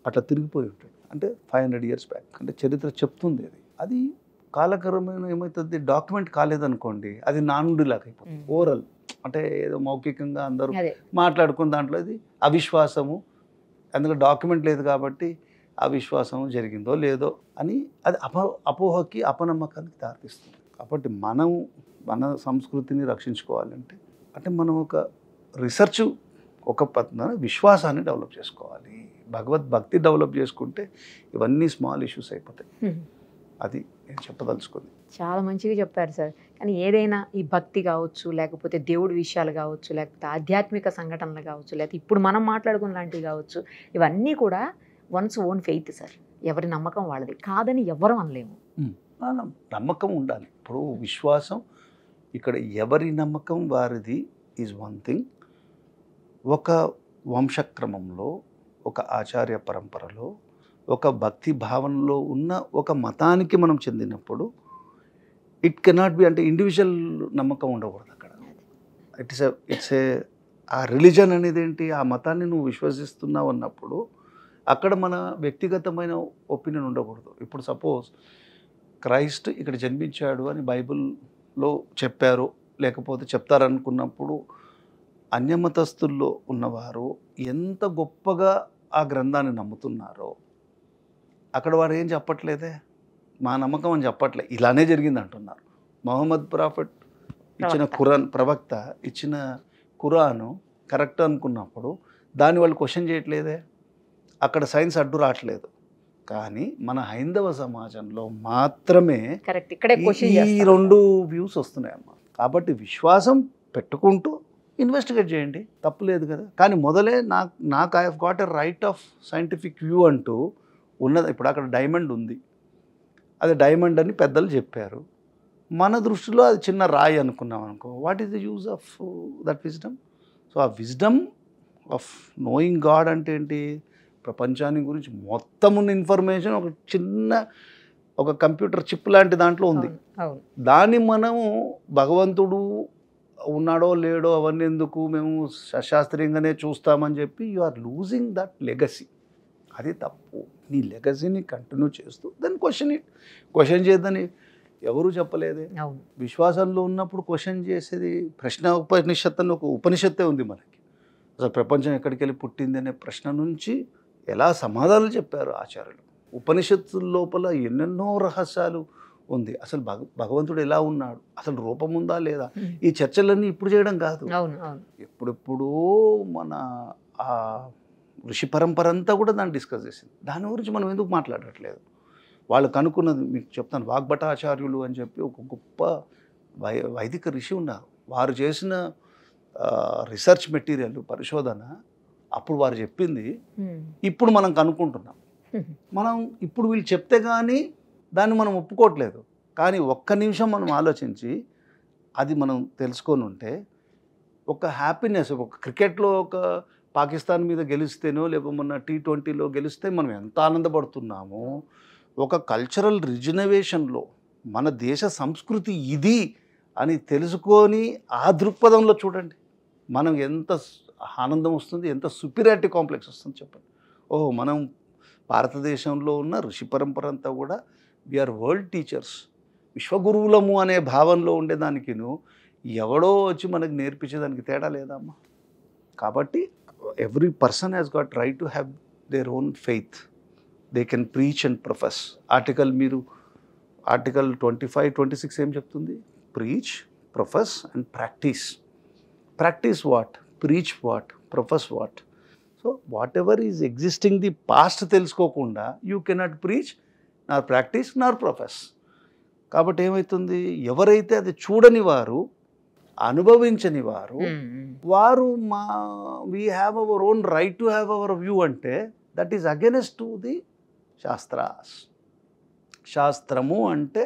Speaker 3: అట్లా తిరిగిపోయి ఉంటాడు. అంటే 500 years బ్యాక్. అంటే చరిత్ర చెప్తుంది. అది కాలక్రమేణ ఏమవుతుంది, డాక్యుమెంట్ కాలేదనుకోండి, అది నానుడిలాగా అయిపోతుంది. ఓరల్ అంటే ఏదో మౌఖికంగా అందరూ మాట్లాడుకున్న దాంట్లో అది అవిశ్వాసము. అందులో డాక్యుమెంట్ లేదు కాబట్టి అవిశ్వాసం జరిగిందో లేదో అని అది అపోహకి, అపనమ్మకానికి దారితీస్తుంది. కాబట్టి మన సంస్కృతిని రక్షించుకోవాలంటే అంటే మనం ఒక రీసెర్చ్, ఒక విశ్వాసాన్ని డెవలప్ చేసుకోవాలి. భగవద్భక్తి డెవలప్ చేసుకుంటే ఇవన్నీ స్మాల్ ఇష్యూస్ అయిపోతాయి. అది నేను చెప్పదలుచుకుంది.
Speaker 2: చాలా మంచిగా చెప్పారు సార్. కానీ ఏదైనా ఈ భక్తి కావచ్చు, లేకపోతే దేవుడి విషయాలు కావచ్చు, లేకపోతే ఆధ్యాత్మిక సంఘటనలు కావచ్చు, లేకపోతే ఇప్పుడు మనం మాట్లాడుకున్న లాంటివి కావచ్చు, ఇవన్నీ కూడా వన్స్ ఓన్ ఫెయిత్ సార్. ఎవరి నమ్మకం వాళ్ళది, కాదని ఎవరు అనలేము.
Speaker 3: నమ్మకం ఉండాలి. ఇప్పుడు విశ్వాసం ఇక్కడ ఎవరి నమ్మకం వారిది ఈజ్ వన్ థింగ్. ఒక వంశక్రమంలో, ఒక ఆచార్య పరంపరలో ఒక భక్తి భావనలో ఉన్న ఒక మతానికి మనం చెందినప్పుడు ఇట్ కెనాట్ బి, అంటే ఇండివిజువల్ నమ్మకం ఉండకూడదు అక్కడ. ఇట్స్ ఏ ఆ రిలీజన్ అనేది ఏంటి, ఆ మతాన్ని నువ్వు విశ్వసిస్తున్నావు అన్నప్పుడు అక్కడ మన వ్యక్తిగతమైన ఒపీనియన్ ఉండకూడదు. ఇప్పుడు సపోజ్ క్రైస్ట్ ఇక్కడ జన్మించాడు అని బైబిల్లో చెప్పారు, లేకపోతే చెప్తారనుకున్నప్పుడు అన్యమతస్థుల్లో ఉన్నవారు ఎంత గొప్పగా ఆ గ్రంథాన్ని నమ్ముతున్నారో అక్కడ వారు ఏం చెప్పట్లేదే, మా నమ్మకం అని చెప్పట్లే, ఇలానే జరిగింది అంటున్నారు. మొహమ్మద్ ప్రాఫెట్ ఇచ్చిన ప్రవక్త ఇచ్చిన ఖురాను కరెక్ట్ అనుకున్నప్పుడు దాన్ని వాళ్ళు క్వశ్చన్ చేయట్లేదే, అక్కడ సైన్స్ అడ్డు రావట్లేదు. కానీ మన హైందవ సమాజంలో మాత్రమే ఈ రెండు వ్యూస్ వస్తున్నాయమ్మా. కాబట్టి విశ్వాసం పెట్టుకుంటూ ఇన్వెస్టిగేట్ చేయండి, తప్పులేదు కదా. కానీ మొదలే నాకు I have got a right of scientific view అంటూ ఉన్నది. ఇప్పుడు అక్కడ డైమండ్ ఉంది, అది డైమండ్ అని పెద్దలు చెప్పారు, మన దృష్టిలో అది చిన్న రాయి అనుకున్నాం అనుకో, what is the use of that wisdom? So ఆ విజ్డమ్ ఆఫ్ నోయింగ్ గాడ్ అంటే ఏంటి, ప్రపంచాన్ని గురించి మొత్తం ఉన్న ఇన్ఫర్మేషన్ ఒక చిన్న ఒక కంప్యూటర్ చిప్ లాంటి దాంట్లో ఉంది. దాన్ని మనము భగవంతుడు ఉన్నాడో లేడో అవన్నీ ఎందుకు, మేము శాస్త్రీయంగానే చూస్తామని చెప్పి you are losing that legacy. అది తప్పు. నీ లెగసీని కంటిన్యూ చేస్తూ దాన్ని క్వశ్చన్ చేద్దని ఎవరు చెప్పలేదే. విశ్వాసంలో ఉన్నప్పుడు క్వశ్చన్ చేసేది ప్రశ్న ఉపనిషత్తు అని ఒక ఉపనిషత్తే ఉంది మనకి. అసలు ప్రపంచం ఎక్కడికి వెళ్ళి పుట్టింది అనే ప్రశ్న నుంచి ఎలా సమాధానాలు చెప్పారు ఆచార్యులు. ఉపనిషత్తుల లోపల ఎన్నెన్నో రహస్యాలు ఉంది. అసలు భగవంతుడు ఎలా ఉన్నాడు, అసలు రూపం ఉందా లేదా, ఈ చర్చలన్నీ ఇప్పుడు చేయడం కాదు. ఎప్పుడెప్పుడో మన ఆ ఋషి పరంపర అంతా కూడా దాన్ని డిస్కస్ చేసింది. దాని గురించి మనం ఎందుకు మాట్లాడట్లేదు? వాళ్ళు కనుక్కున్నది మీకు చెప్తాను. వాగ్భటాచార్యులు అని చెప్పి ఒక గొప్ప వైదిక ఋషి ఉన్నారు. వారు చేసిన రీసెర్చ్ మెటీరియల్ పరిశోధన అప్పుడు వారు చెప్పింది ఇప్పుడు మనం కనుక్కుంటున్నాం. మనం ఇప్పుడు వీళ్ళు చెప్తే కానీ దాన్ని మనం ఒప్పుకోవట్లేదు. కానీ ఒక్క నిమిషం మనం ఆలోచించి అది మనం తెలుసుకొని ఉంటే ఒక హ్యాపీనెస్, ఒక క్రికెట్లో ఒక పాకిస్తాన్ మీద గెలిస్తేనో లేకపోతే మొన్న T20లో గెలిస్తే మనం ఎంత ఆనందపడుతున్నామో, ఒక కల్చరల్ రిజనవేషన్లో మన దేశ సంస్కృతి ఇది అని తెలుసుకొని ఆ దృక్పథంలో చూడండి మనం ఎంత ఆనందం వస్తుంది, ఎంత సుపీరియారిటీ కాంప్లెక్స్ వస్తుంది చెప్పండి. ఓహో, మనం భారతదేశంలో ఉన్న ఋషి పరంపర అంతా కూడా వీఆర్ వరల్డ్ టీచర్స్, విశ్వగురువులము అనే భావనలో ఉండేదానికిను ఎవడో వచ్చి మనకు నేర్పించేదానికి తేడా లేదమ్మా. కాబట్టి every person has got right to have their own faith. They can preach and profess. Article 25, 26 ఏం చెప్తుంది? Preach, profess and practice. Practice what? Preach what? Profess what? So what ever is existing the past తెలుసుకోకుండా you cannot preach, Nar practice, Nar profess. కాబట్టి ఏమవుతుంది, ఎవరైతే అది చూడని వారు, అనుభవించని వారు, we have our own right to have our view అంటే that is against to the shastras. శాస్త్రము అంటే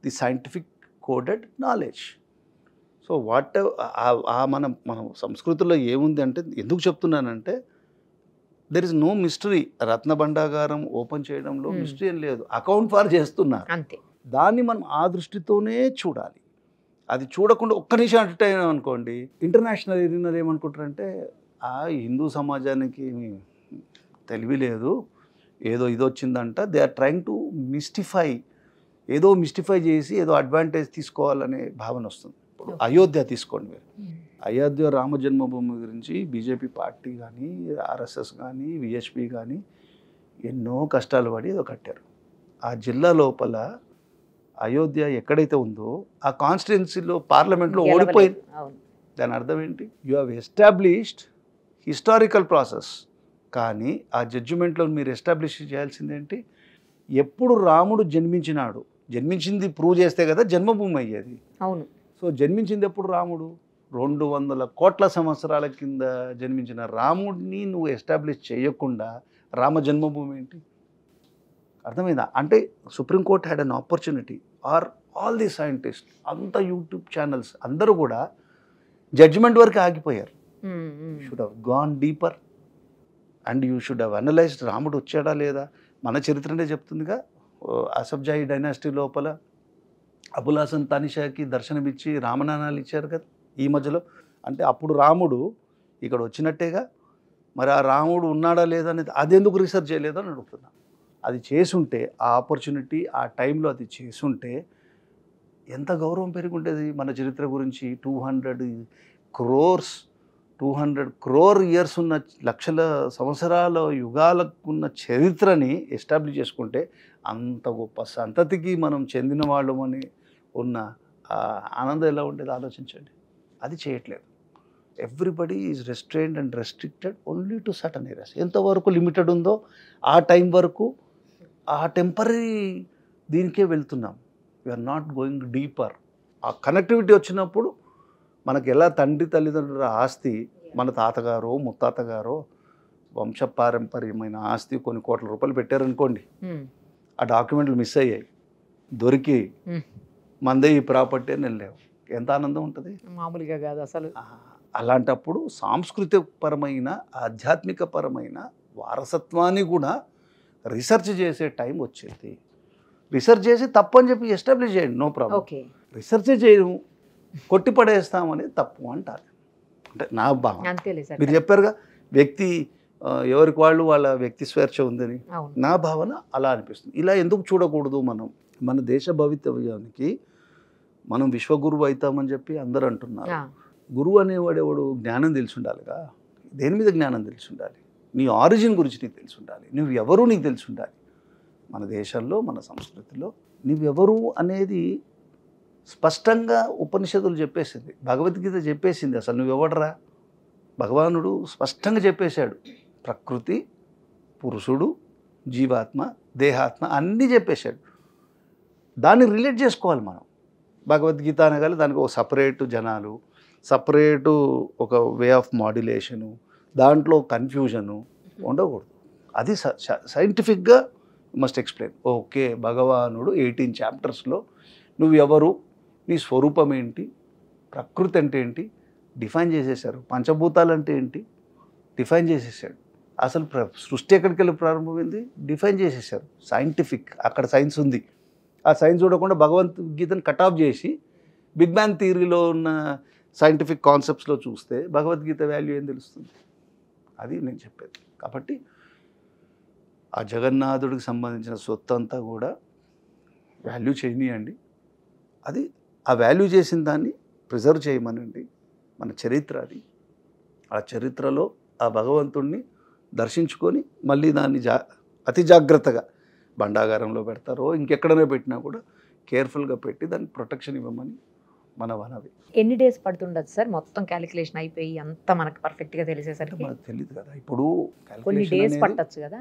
Speaker 3: the scientific coded knowledge. So మన సంస్కృతిలో ఏముంది అంటే, ఎందుకు చెప్తున్నానంటే దెర్ ఇస్ నో మిస్టరీ. రత్న భండాగారం ఓపెన్ చేయడంలో మిస్టరీ ఏం లేదు, అకౌంట్ ఫార్ చేస్తున్నారు అంతే. దాన్ని మనం ఆ దృష్టితోనే చూడాలి. అది చూడకుండా ఒక్క నిమిషం అటు అయినా అనుకోండి, ఇంటర్నేషనల్ ఎరీనాలు ఏమనుకుంటారంటే హిందూ సమాజానికి తెలివి లేదు, ఏదో ఇది వచ్చిందంట. They are trying to mystify, ఏదో మిస్టిఫై చేసి ఏదో అడ్వాంటేజ్ తీసుకోవాలనే భావన వస్తుంది. ఇప్పుడు అయోధ్య తీసుకోండి మీరు. అయోధ్య రామ జన్మభూమి గురించి బీజేపీ పార్టీ కానీ, ఆర్ఎస్ఎస్ కానీ, విహెచ్పి కానీ ఎన్నో కష్టాలు పడి ఏదో కట్టారు. ఆ జిల్లా లోపల అయోధ్య ఎక్కడైతే ఉందో ఆ కాన్స్టిట్యున్సీలో పార్లమెంట్లో ఓడిపోయింది. దాని అర్థం ఏంటి? You have established historical process. కానీ ఆ జడ్జిమెంట్లో మీరు ఎస్టాబ్లిష్ చేయాల్సిందేంటి? ఎప్పుడు రాముడు జన్మించింది ప్రూవ్ చేస్తే కదా జన్మభూమి అయ్యేది. అవును. సో జన్మించింది ఎప్పుడు రాముడు? 200 కోట్ల సంవత్సరాల కింద జన్మించిన రాముడిని నువ్వు ఎస్టాబ్లిష్ చేయకుండా రామ జన్మభూమి ఏంటి? అర్థమైందా? అంటే supreme court had an opportunity, or all the scientist, అంత యూట్యూబ్ ఛానల్స్ అందరూ కూడా జడ్జిమెంట్ వరకు ఆగిపోయారు. Should have gone deeper and you should have analysed. రాముడు వచ్చాడా లేదా, మన చరిత్రనే చెప్తుందిగా. అసఫ్జాహీ డైనాసిటీ లోపల అబుల్ హసన్ తానిషాకి దర్శనమిచ్చి రామనాణాలు ఇచ్చారు కదా ఈ మధ్యలో. అంటే అప్పుడు రాముడు ఇక్కడ వచ్చినట్టేగా. మరి ఆ రాముడు ఉన్నాడా లేదా అనేది అదెందుకు రీసెర్చ్ చేయలేదో అని అడుగుతున్నా. అది చేసుంటే, ఆ ఆపర్చునిటీ ఆ టైంలో అది చేసుంటే ఎంత గౌరవం పెరిగి ఉండేది మన చరిత్ర గురించి. 200 crore ఇయర్స్ ఉన్న, లక్షల సంవత్సరాల యుగాలకున్న చరిత్రని ఎస్టాబ్లిష్ చేసుకుంటే అంత గొప్ప సంతతికి మనం చెందిన వాళ్ళమని ఉన్న ఆనందం ఎలా ఉండేది ఆలోచించండి. అది చేయట్లేదు. Everybody is restrained and restricted only to certain areas. ఎంతవరకు లిమిటెడ్ ఉందో ఆ టైం వరకు ఆ టెంపరీ దీనికే వెళ్తున్నాం. We're not going deeper. ఆ కనెక్టివిటీ వచ్చినప్పుడు మనకు ఎలా తండ్రి తల్లిదండ్రుల ఆస్తి, మన తాతగారో ముత్తాతగారో వంశపారంపర్యమైన ఆస్తి కొన్ని కోట్ల రూపాయలు పెట్టారనుకోండి, ఆ డాక్యుమెంట్లు మిస్ అయ్యాయి, దొరికి మందే ఈ ప్రాపర్టీ అని వెళ్ళావు, ఎంత ఆనందం ఉంటుంది.
Speaker 2: మామూలుగా కాదు అసలు.
Speaker 3: అలాంటప్పుడు సాంస్కృతికపరమైన ఆధ్యాత్మికపరమైన వారసత్వాన్ని కూడా రీసెర్చ్ చేసే టైం వచ్చేది. రీసెర్చ్ చేసి తప్పని చెప్పి ఎస్టాబ్లిష్ చేయండి, నో ప్రాబ్లం. రీసెర్చ్ చేయడం కొట్టిపడేస్తామని తప్పు అంటారు. అంటే నా భావన. మీరు చెప్పారుగా వ్యక్తి ఎవరికి వాళ్ళ వ్యక్తి స్వేచ్ఛ ఉందని. నా భావన అలా అనిపిస్తుంది. ఇలా ఎందుకు చూడకూడదు? మన దేశ భవితవ్యానికి మనం విశ్వగురువు అవుతామని చెప్పి అందరూ అంటున్నారు. గురువు అనేవాడు ఎవడు? జ్ఞానం తెలిసి ఉండాలిగా. దేని మీద జ్ఞానం తెలిసి ఉండాలి? నీ ఆరిజిన్ గురించి నీకు తెలిసి ఉండాలి. నువ్వు ఎవరు నీకు తెలిసి ఉండాలి. మన దేశంలో, మన సంస్కృతిలో నువ్వెవరు అనేది స్పష్టంగా ఉపనిషత్తులు చెప్పేసింది, భగవద్గీత చెప్పేసింది. అసలు నువ్వెవడరా? భగవానుడు స్పష్టంగా చెప్పేశాడు. ప్రకృతి, పురుషుడు, జీవాత్మ, దేహాత్మ అన్నీ చెప్పేశాడు. దాన్ని రిలేట్ చేసుకోవాలి మనం. భగవద్గీత అనగానే దానికి ఒక సపరేటు జనాలు, సపరేటు ఒక వే ఆఫ్ మాడ్యులేషను, దాంట్లో కన్ఫ్యూజను ఉండకూడదు. అది సైంటిఫిక్గా మస్ట్ ఎక్స్ప్లెయిన్. ఓకే, భగవానుడు 18 చాప్టర్స్లో నువ్వు ఎవరు, నీ స్వరూపం ఏంటి, ప్రకృతి అంటే ఏంటి డిఫైన్ చేసేసారు. పంచభూతాలు అంటే ఏంటి డిఫైన్ చేసేసాడు. అసలు సృష్టి ఎక్కడికి వెళ్ళి ప్రారంభమైంది డిఫైన్ చేసేసారు. సైంటిఫిక్, అక్కడ సైన్స్ ఉంది. ఆ సైన్స్ చూడకుండా భగవద్గీతను కట్ ఆఫ్ చేసి బిగ్ బ్యాంగ్ థియరీలో ఉన్న సైంటిఫిక్ కాన్సెప్ట్స్లో చూస్తే భగవద్గీత వాల్యూ ఏం తెలుస్తుంది? అది నేను చెప్పేది. కాబట్టి ఆ జగన్నాథుడికి సంబంధించిన సొత్తు అంతా కూడా వాల్యూ చేయనియండి. అది ఆ వాల్యూ చేసిన దాన్ని ప్రిజర్వ్ చేయమనండి. మన చరిత్ర అది. ఆ చరిత్రలో ఆ భగవంతుణ్ణి దర్శించుకొని మళ్ళీ దాన్ని అతి జాగ్రత్తగా బండాగారంలో పెడతారో ఇంకెక్కడైనా పెట్టినా కూడా కేర్ఫుల్గా పెట్టి దానికి ప్రొటెక్షన్ ఇవ్వమని మన వనవి.
Speaker 2: ఎన్ని డేస్ పడుతుండదు సార్ మొత్తం క్యాలిక్యులేషన్ అయిపోయి అంతా మనకు పర్ఫెక్ట్గా తెలిసేసరికి?
Speaker 3: మనకు తెలియదు కదా. ఇప్పుడు
Speaker 2: కొన్ని డేస్ పట్టచ్చు కదా.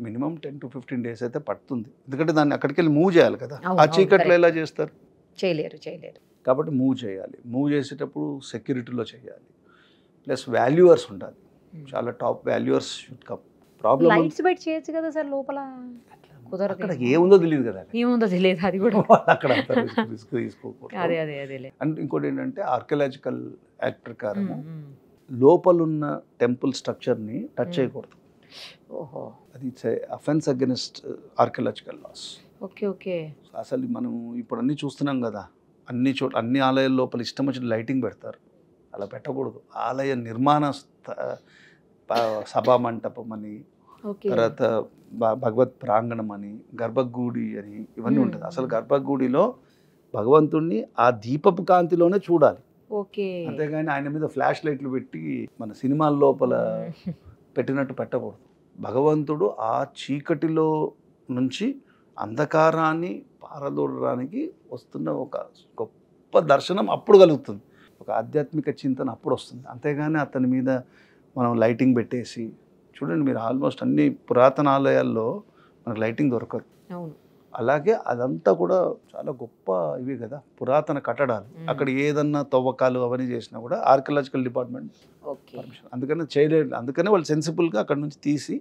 Speaker 3: మినిమం 10 to 15 days అయితే పడుతుంది. ఎందుకంటే దాన్ని అక్కడికి వెళ్ళి మూవ్ చేయాలి కదా. ఆ చీకట్లో ఎలా చేస్తారు?
Speaker 2: చేయలేరు.
Speaker 3: కాబట్టి మూవ్ చేయాలి. మూవ్ చేసేటప్పుడు సెక్యూరిటీలో చేయాలి. ప్లస్ వాల్యూవర్స్ ఉండాలి. చాలా top valuers should come. Problem
Speaker 2: lights bet చేయొచ్చు కదా సార్ లోపల. కుదరదు.
Speaker 3: అక్కడ ఏముందో తెలియదు కదా.
Speaker 2: ఏముందో తెలియదు. అది కూడా
Speaker 3: అక్కడ రిస్క్ తీసుకోకూడదు.
Speaker 2: అదే
Speaker 3: అండ్ ఇంకోటి ఏంటంటే ఆర్కియలాజికల్ యాక్ట్ ప్రకారం లోపలున్న టెంపుల్ స్ట్రక్చర్ని టచ్ చేయకూడదు.
Speaker 2: ఓహో,
Speaker 3: అది it's offence against archaeological laws.
Speaker 2: Okay.
Speaker 3: అసలు మనం ఇప్పుడు అన్నీ చూస్తున్నాం కదా. అన్ని ఆలయాల లోపల ఇష్టం వచ్చిన లైటింగ్ పెడతారు. అలా పెట్టకూడదు. ఆలయ నిర్మాణ సభా మంటపం అని, తర్వాత భగవత్ ప్రాంగణం అని, గర్భగుడి అని ఇవన్నీ ఉంటుంది. అసలు గర్భగుడిలో భగవంతుణ్ణి ఆ దీపపు కాంతిలోనే చూడాలి.
Speaker 2: ఓకే.
Speaker 3: అంతేగాని ఆయన మీద ఫ్లాష్ లైట్లు పెట్టి మన సినిమాల లోపల పెట్టినట్టు పెట్టకూడదు. భగవంతుడు ఆ చీకటిలో నుంచి అంధకారాన్ని పారదోడడానికి వస్తున్న ఒక గొప్ప దర్శనం అప్పుడు కలుగుతుంది. ఒక ఆధ్యాత్మిక చింతన అప్పుడు వస్తుంది. అంతేగాని అతని మీద మనం లైటింగ్ పెట్టేసి చూడండి, మీరు ఆల్మోస్ట్ అన్ని పురాతన ఆలయాల్లో మనకు లైటింగ్ దొరకదు. అలాగే అదంతా కూడా చాలా గొప్ప ఇవి కదా పురాతన కట్టడాలు. అక్కడ ఏదన్నా తవ్వకాలు అవన్నీ చేసినా కూడా ఆర్కియలాజికల్ డిపార్ట్మెంట్ పర్మిషన్. అందుకనే చేయలేదు. అందుకనే వాళ్ళు సెన్సిబుల్గా అక్కడ నుంచి తీసి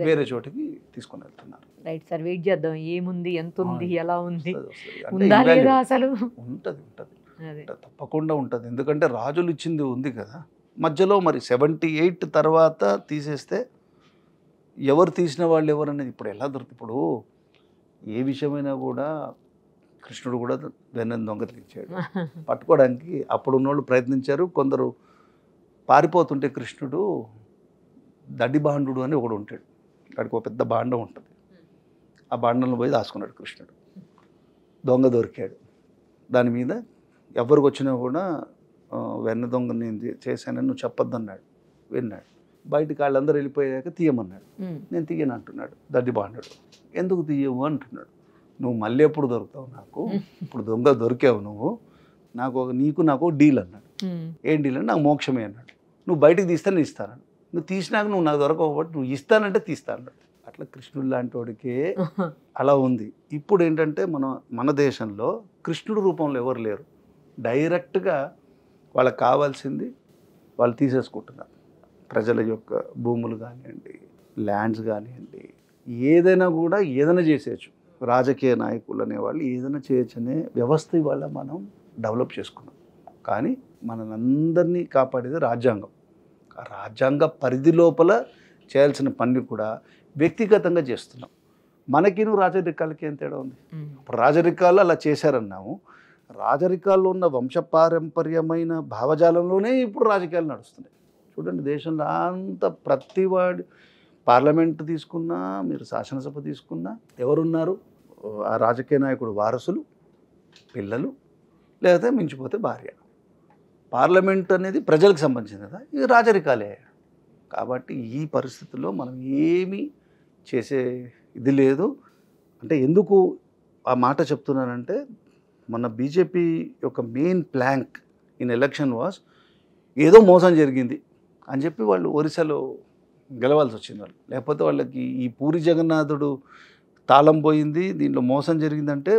Speaker 3: వేరే చోటికి తీసుకొని వెళ్తున్నారు.
Speaker 2: రైట్ సార్, వెయిట్ చేద్దాం. ఏముంది, ఎంత ఉంది, ఎలా ఉంది, అసలు
Speaker 3: ఉంటుంది తప్పకుండా ఉంటుంది. ఎందుకంటే రాజులు ఇచ్చింది ఉంది కదా. మధ్యలో మరి 78 తర్వాత తీసేస్తే ఎవరు తీసిన వాళ్ళు ఎవరు అనేది ఇప్పుడు ఎలా దొరుకుతుంది? ఇప్పుడు ఏ విషయమైనా కూడా కృష్ణుడు కూడా వెన్నెను దొంగతలించాడు. పట్టుకోవడానికి అప్పుడు ఉన్నోళ్ళు ప్రయత్నించారు. కొందరు పారిపోతుంటే కృష్ణుడు దడ్డి బాండు అని ఒకడు ఉంటాడు. అక్కడికి ఒక పెద్ద బాండం ఉంటుంది. ఆ బాండంలో పోయి దాచుకున్నాడు కృష్ణుడు. దొంగ దొరికాడు. దాని మీద ఎవరికి వచ్చినా కూడా వెన్న దొంగ నేను చేశానని నువ్వు చెప్పొద్దన్నాడు. విన్నాడు. బయటికి వాళ్ళందరూ వెళ్ళిపోయాక తీయమన్నాడు. నేను తీయను అంటున్నాడు దడ్డి బాండడు. ఎందుకు తీయవు అంటున్నాడు. నువ్వు మళ్ళీ ఎప్పుడు దొరుకుతావు నాకు? ఇప్పుడు దొంగ దొరికావు నువ్వు, నాకు డీల్ అన్నాడు. ఏం డీల్ అంటే నాకు మోక్షమే అన్నాడు. నువ్వు బయటికి తీస్తే నేను ఇస్తాను. నువ్వు తీసినాక నువ్వు నాకు దొరకకపోతే నువ్వు ఇస్తానంటే తీస్తాను. అట్లా కృష్ణుడు లాంటి వాడికే అలా ఉంది. ఇప్పుడు ఏంటంటే మన దేశంలో కృష్ణుడు రూపంలో ఎవరు లేరు. డైరెక్ట్గా వాళ్ళకి కావాల్సింది వాళ్ళు తీసేసుకుంటున్నారు. ప్రజల యొక్క భూములు కానివ్వండి, ల్యాండ్స్ కానివ్వండి, ఏదైనా కూడా ఏదైనా చేసేయచ్చు. రాజకీయ నాయకులు అనేవాళ్ళు ఏదైనా చేయొచ్చు అనే వ్యవస్థ ఇవాళ మనం డెవలప్ చేసుకున్నాం. కానీ మనందరినీ కాపాడేది రాజ్యాంగం. ఆ రాజ్యాంగ పరిధి లోపల చేయాల్సిన పని కూడా వ్యక్తిగతంగా చేస్తున్నాం. మనకిను రాజరికాలకి ఏం తేడా ఉంది? ఇప్పుడు రాజరికాలు అలా చేశారన్నాము. రాజరికాల్లో ఉన్న వంశపారంపర్యమైన భావజాలంలోనే ఇప్పుడు రాజకీయాలు నడుస్తున్నాయి. చూడండి, దేశంలో అంత ప్రతివాడి పార్లమెంట్ తీసుకున్నా, మీరు శాసనసభ తీసుకున్నా ఎవరున్నారు? ఆ రాజకీయ నాయకుడు వారసులు, పిల్లలు, లేకపోతే మించిపోతే భార్య. పార్లమెంట్ అనేది ప్రజలకు సంబంధించింది కదా, ఇది రాజరికాలే. కాబట్టి ఈ పరిస్థితుల్లో మనం ఏమీ చేసే ఇది లేదు. అంటే ఎందుకు ఆ మాట చెప్తున్నానంటే, మన బీజేపీ యొక్క main plank in election was ఏదో మోసం జరిగింది అని చెప్పి వాళ్ళు ఒరిస్సాలో గెలవాల్సి వచ్చింది వాళ్ళు. లేకపోతే వాళ్ళకి ఈ పూరి జగన్నాథుడు తాళం పోయింది, దీంట్లో మోసం జరిగిందంటే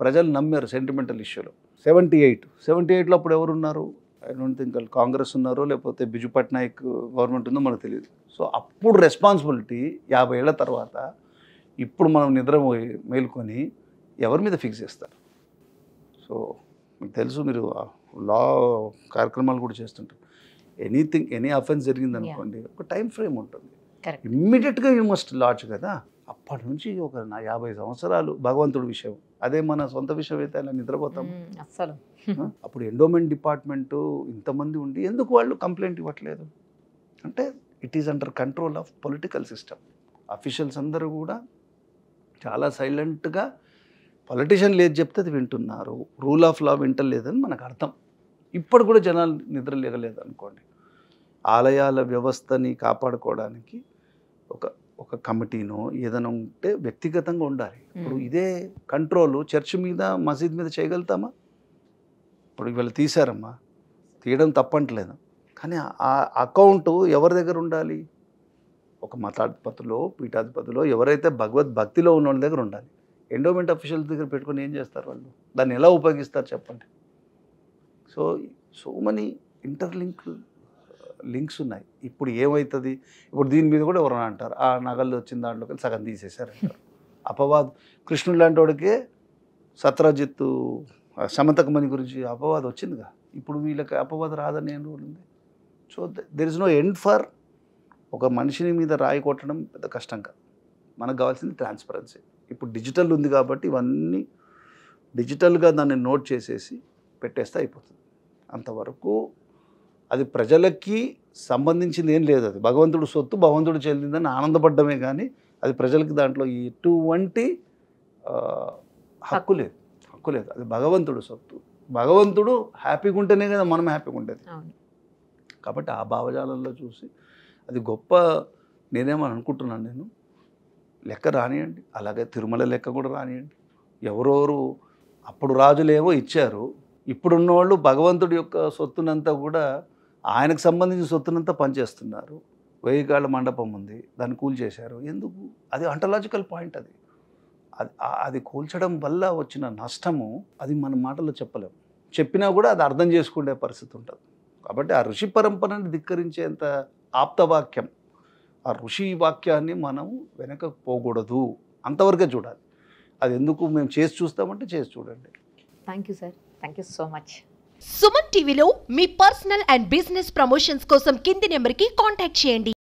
Speaker 3: ప్రజలు నమ్మారు సెంటిమెంటల్ ఇష్యూలో. 78లో అప్పుడు ఎవరున్నారు? ఐ డోంట్ థింక్ వాళ్ళు కాంగ్రెస్ ఉన్నారో లేకపోతే బిజు పట్నాయక్ గవర్నమెంట్ ఉందో మనకు తెలియదు. సో అప్పుడు రెస్పాన్సిబిలిటీ 50 ఏళ్ల తర్వాత ఇప్పుడు మనం మేల్కొని ఎవరి మీద ఫిక్స్ చేస్తారు? సో మీకు తెలుసు, మీరు లా కార్యక్రమాలు కూడా చేస్తుంటారు. ఎనీ అఫెన్స్ జరిగిందనుకోండి, ఒక టైం ఫ్రేమ్ ఉంటుంది. ఇమ్మీడియట్గా యూ మస్ట్ లాంచ్ కదా. అప్పటి నుంచి ఒక 50 సంవత్సరాలు భగవంతుడి విషయం. అదే మన సొంత విషయం అయితే అలా నిద్రపోతాం
Speaker 2: అసలు.
Speaker 3: అప్పుడు ఎండోమెంట్ డిపార్ట్మెంటు ఇంతమంది ఉండి ఎందుకు వాళ్ళు కంప్లైంట్ ఇవ్వట్లేదు అంటే it is under control of political system. Officials అందరూ కూడా చాలా సైలెంట్గా పొలిటీషియన్లు ఏది చెప్తే అది వింటున్నారు. రూల్ ఆఫ్ లా వింటలేదని మనకు అర్థం. ఇప్పుడు కూడా జనాలు నిద్ర లేగలేదు అనుకోండి. ఆలయాల వ్యవస్థని కాపాడుకోవడానికి ఒక కమిటీనో ఏదైనా ఉంటే వ్యక్తిగతంగా ఉండాలి. ఇప్పుడు ఇదే కంట్రోల్ చర్చ్ మీద, మసీద్ మీద చేయగలుగుతామా? ఇప్పుడు ఇవాళ తీశారమ్మా, తీయడం తప్పంటలేదు. కానీ ఆ అకౌంట్ ఎవరి దగ్గర ఉండాలి? ఒక మతాధిపతిలో, పీఠాధిపతిలో, ఎవరైతే భగవద్భక్తిలో ఉన్న వాళ్ళ దగ్గర ఉండాలి. ఎండోమెంట్ అఫీషియల్స్ దగ్గర పెట్టుకొని ఏం చేస్తారు వాళ్ళు? దాన్ని ఎలా ఉపయోగిస్తారు చెప్పండి? సో మనీ లింక్స్ ఉన్నాయి. ఇప్పుడు ఏమవుతుంది? ఇప్పుడు దీని మీద కూడా ఎవరైనా అంటారు, ఆ నగల్లో వచ్చిన దాంట్లోకి సగం తీసేశారంటారు. అపవాదం. కృష్ణుడు లాంటి వాడికే సత్రజిత్తు శమంతకమణి గురించి అపవాదం వచ్చిందిగా. ఇప్పుడు వీళ్ళకి అపవాదం రాదని ఏం రూల్ ఉంది? So there is no end for ఒక మనిషిని మీద రాయి కొట్టడం పెద్ద కష్టం కాదు. మనకు కావాల్సింది ట్రాన్స్పరెన్సీ. ఇప్పుడు డిజిటల్ ఉంది కాబట్టి ఇవన్నీ డిజిటల్గా దాన్ని నోట్ చేసేసి పెట్టేస్తే అయిపోతుంది. అంతవరకు అది ప్రజలకి సంబంధించింది ఏం లేదు. అది భగవంతుడు సొత్తు, భగవంతుడు చెందిందని ఆనందపడ్డమే కానీ అది ప్రజలకి దాంట్లో ఎటువంటి హక్కు లేదు. అది భగవంతుడు సొత్తు. భగవంతుడు హ్యాపీగా ఉంటేనే కదా మనం హ్యాపీగా ఉండేది. కాబట్టి ఆ భావజాలంలో చూసి అది గొప్ప నేనేమని అనుకుంటున్నాను. నేను లెక్క రానియండి, అలాగే తిరుమల లెక్క కూడా రానియండి. ఎవరెవరు అప్పుడు రాజులేమో ఇచ్చారు, ఇప్పుడున్న వాళ్ళు భగవంతుడి యొక్క సొత్తునంతా కూడా ఆయనకు సంబంధించిన సొత్తునంతా పనిచేస్తున్నారు. 1000 కాళ్ళ మండపం ఉంది, దాన్ని కూల్చేశారు. ఎందుకు? అది అంటలాజికల్ పాయింట్. అది కూల్చడం వల్ల వచ్చిన నష్టము అది మన మాటల్లో చెప్పలేము. చెప్పినా కూడా అది అర్థం చేసుకునే పరిస్థితి ఉంటుంది. కాబట్టి ఆ ఋషి పరంపరని ధిక్కరించేంత ఆప్తవాక్యం, ఆ ఋషి వాక్యాన్ని మనం వెనక పోకూడదు, అంతవరకే చూడాలి. అది ఎందుకు మేము చేసి చూస్తామంటే చేసి చూడండి.
Speaker 2: Thank you sir, thank you so much.
Speaker 1: Suman టీవీలో మీ పర్సనల్ అండ్ బిజినెస్ ప్రమోషన్స్ కోసం కింది నెంబర్కి కాంటాక్ట్ చేయండి.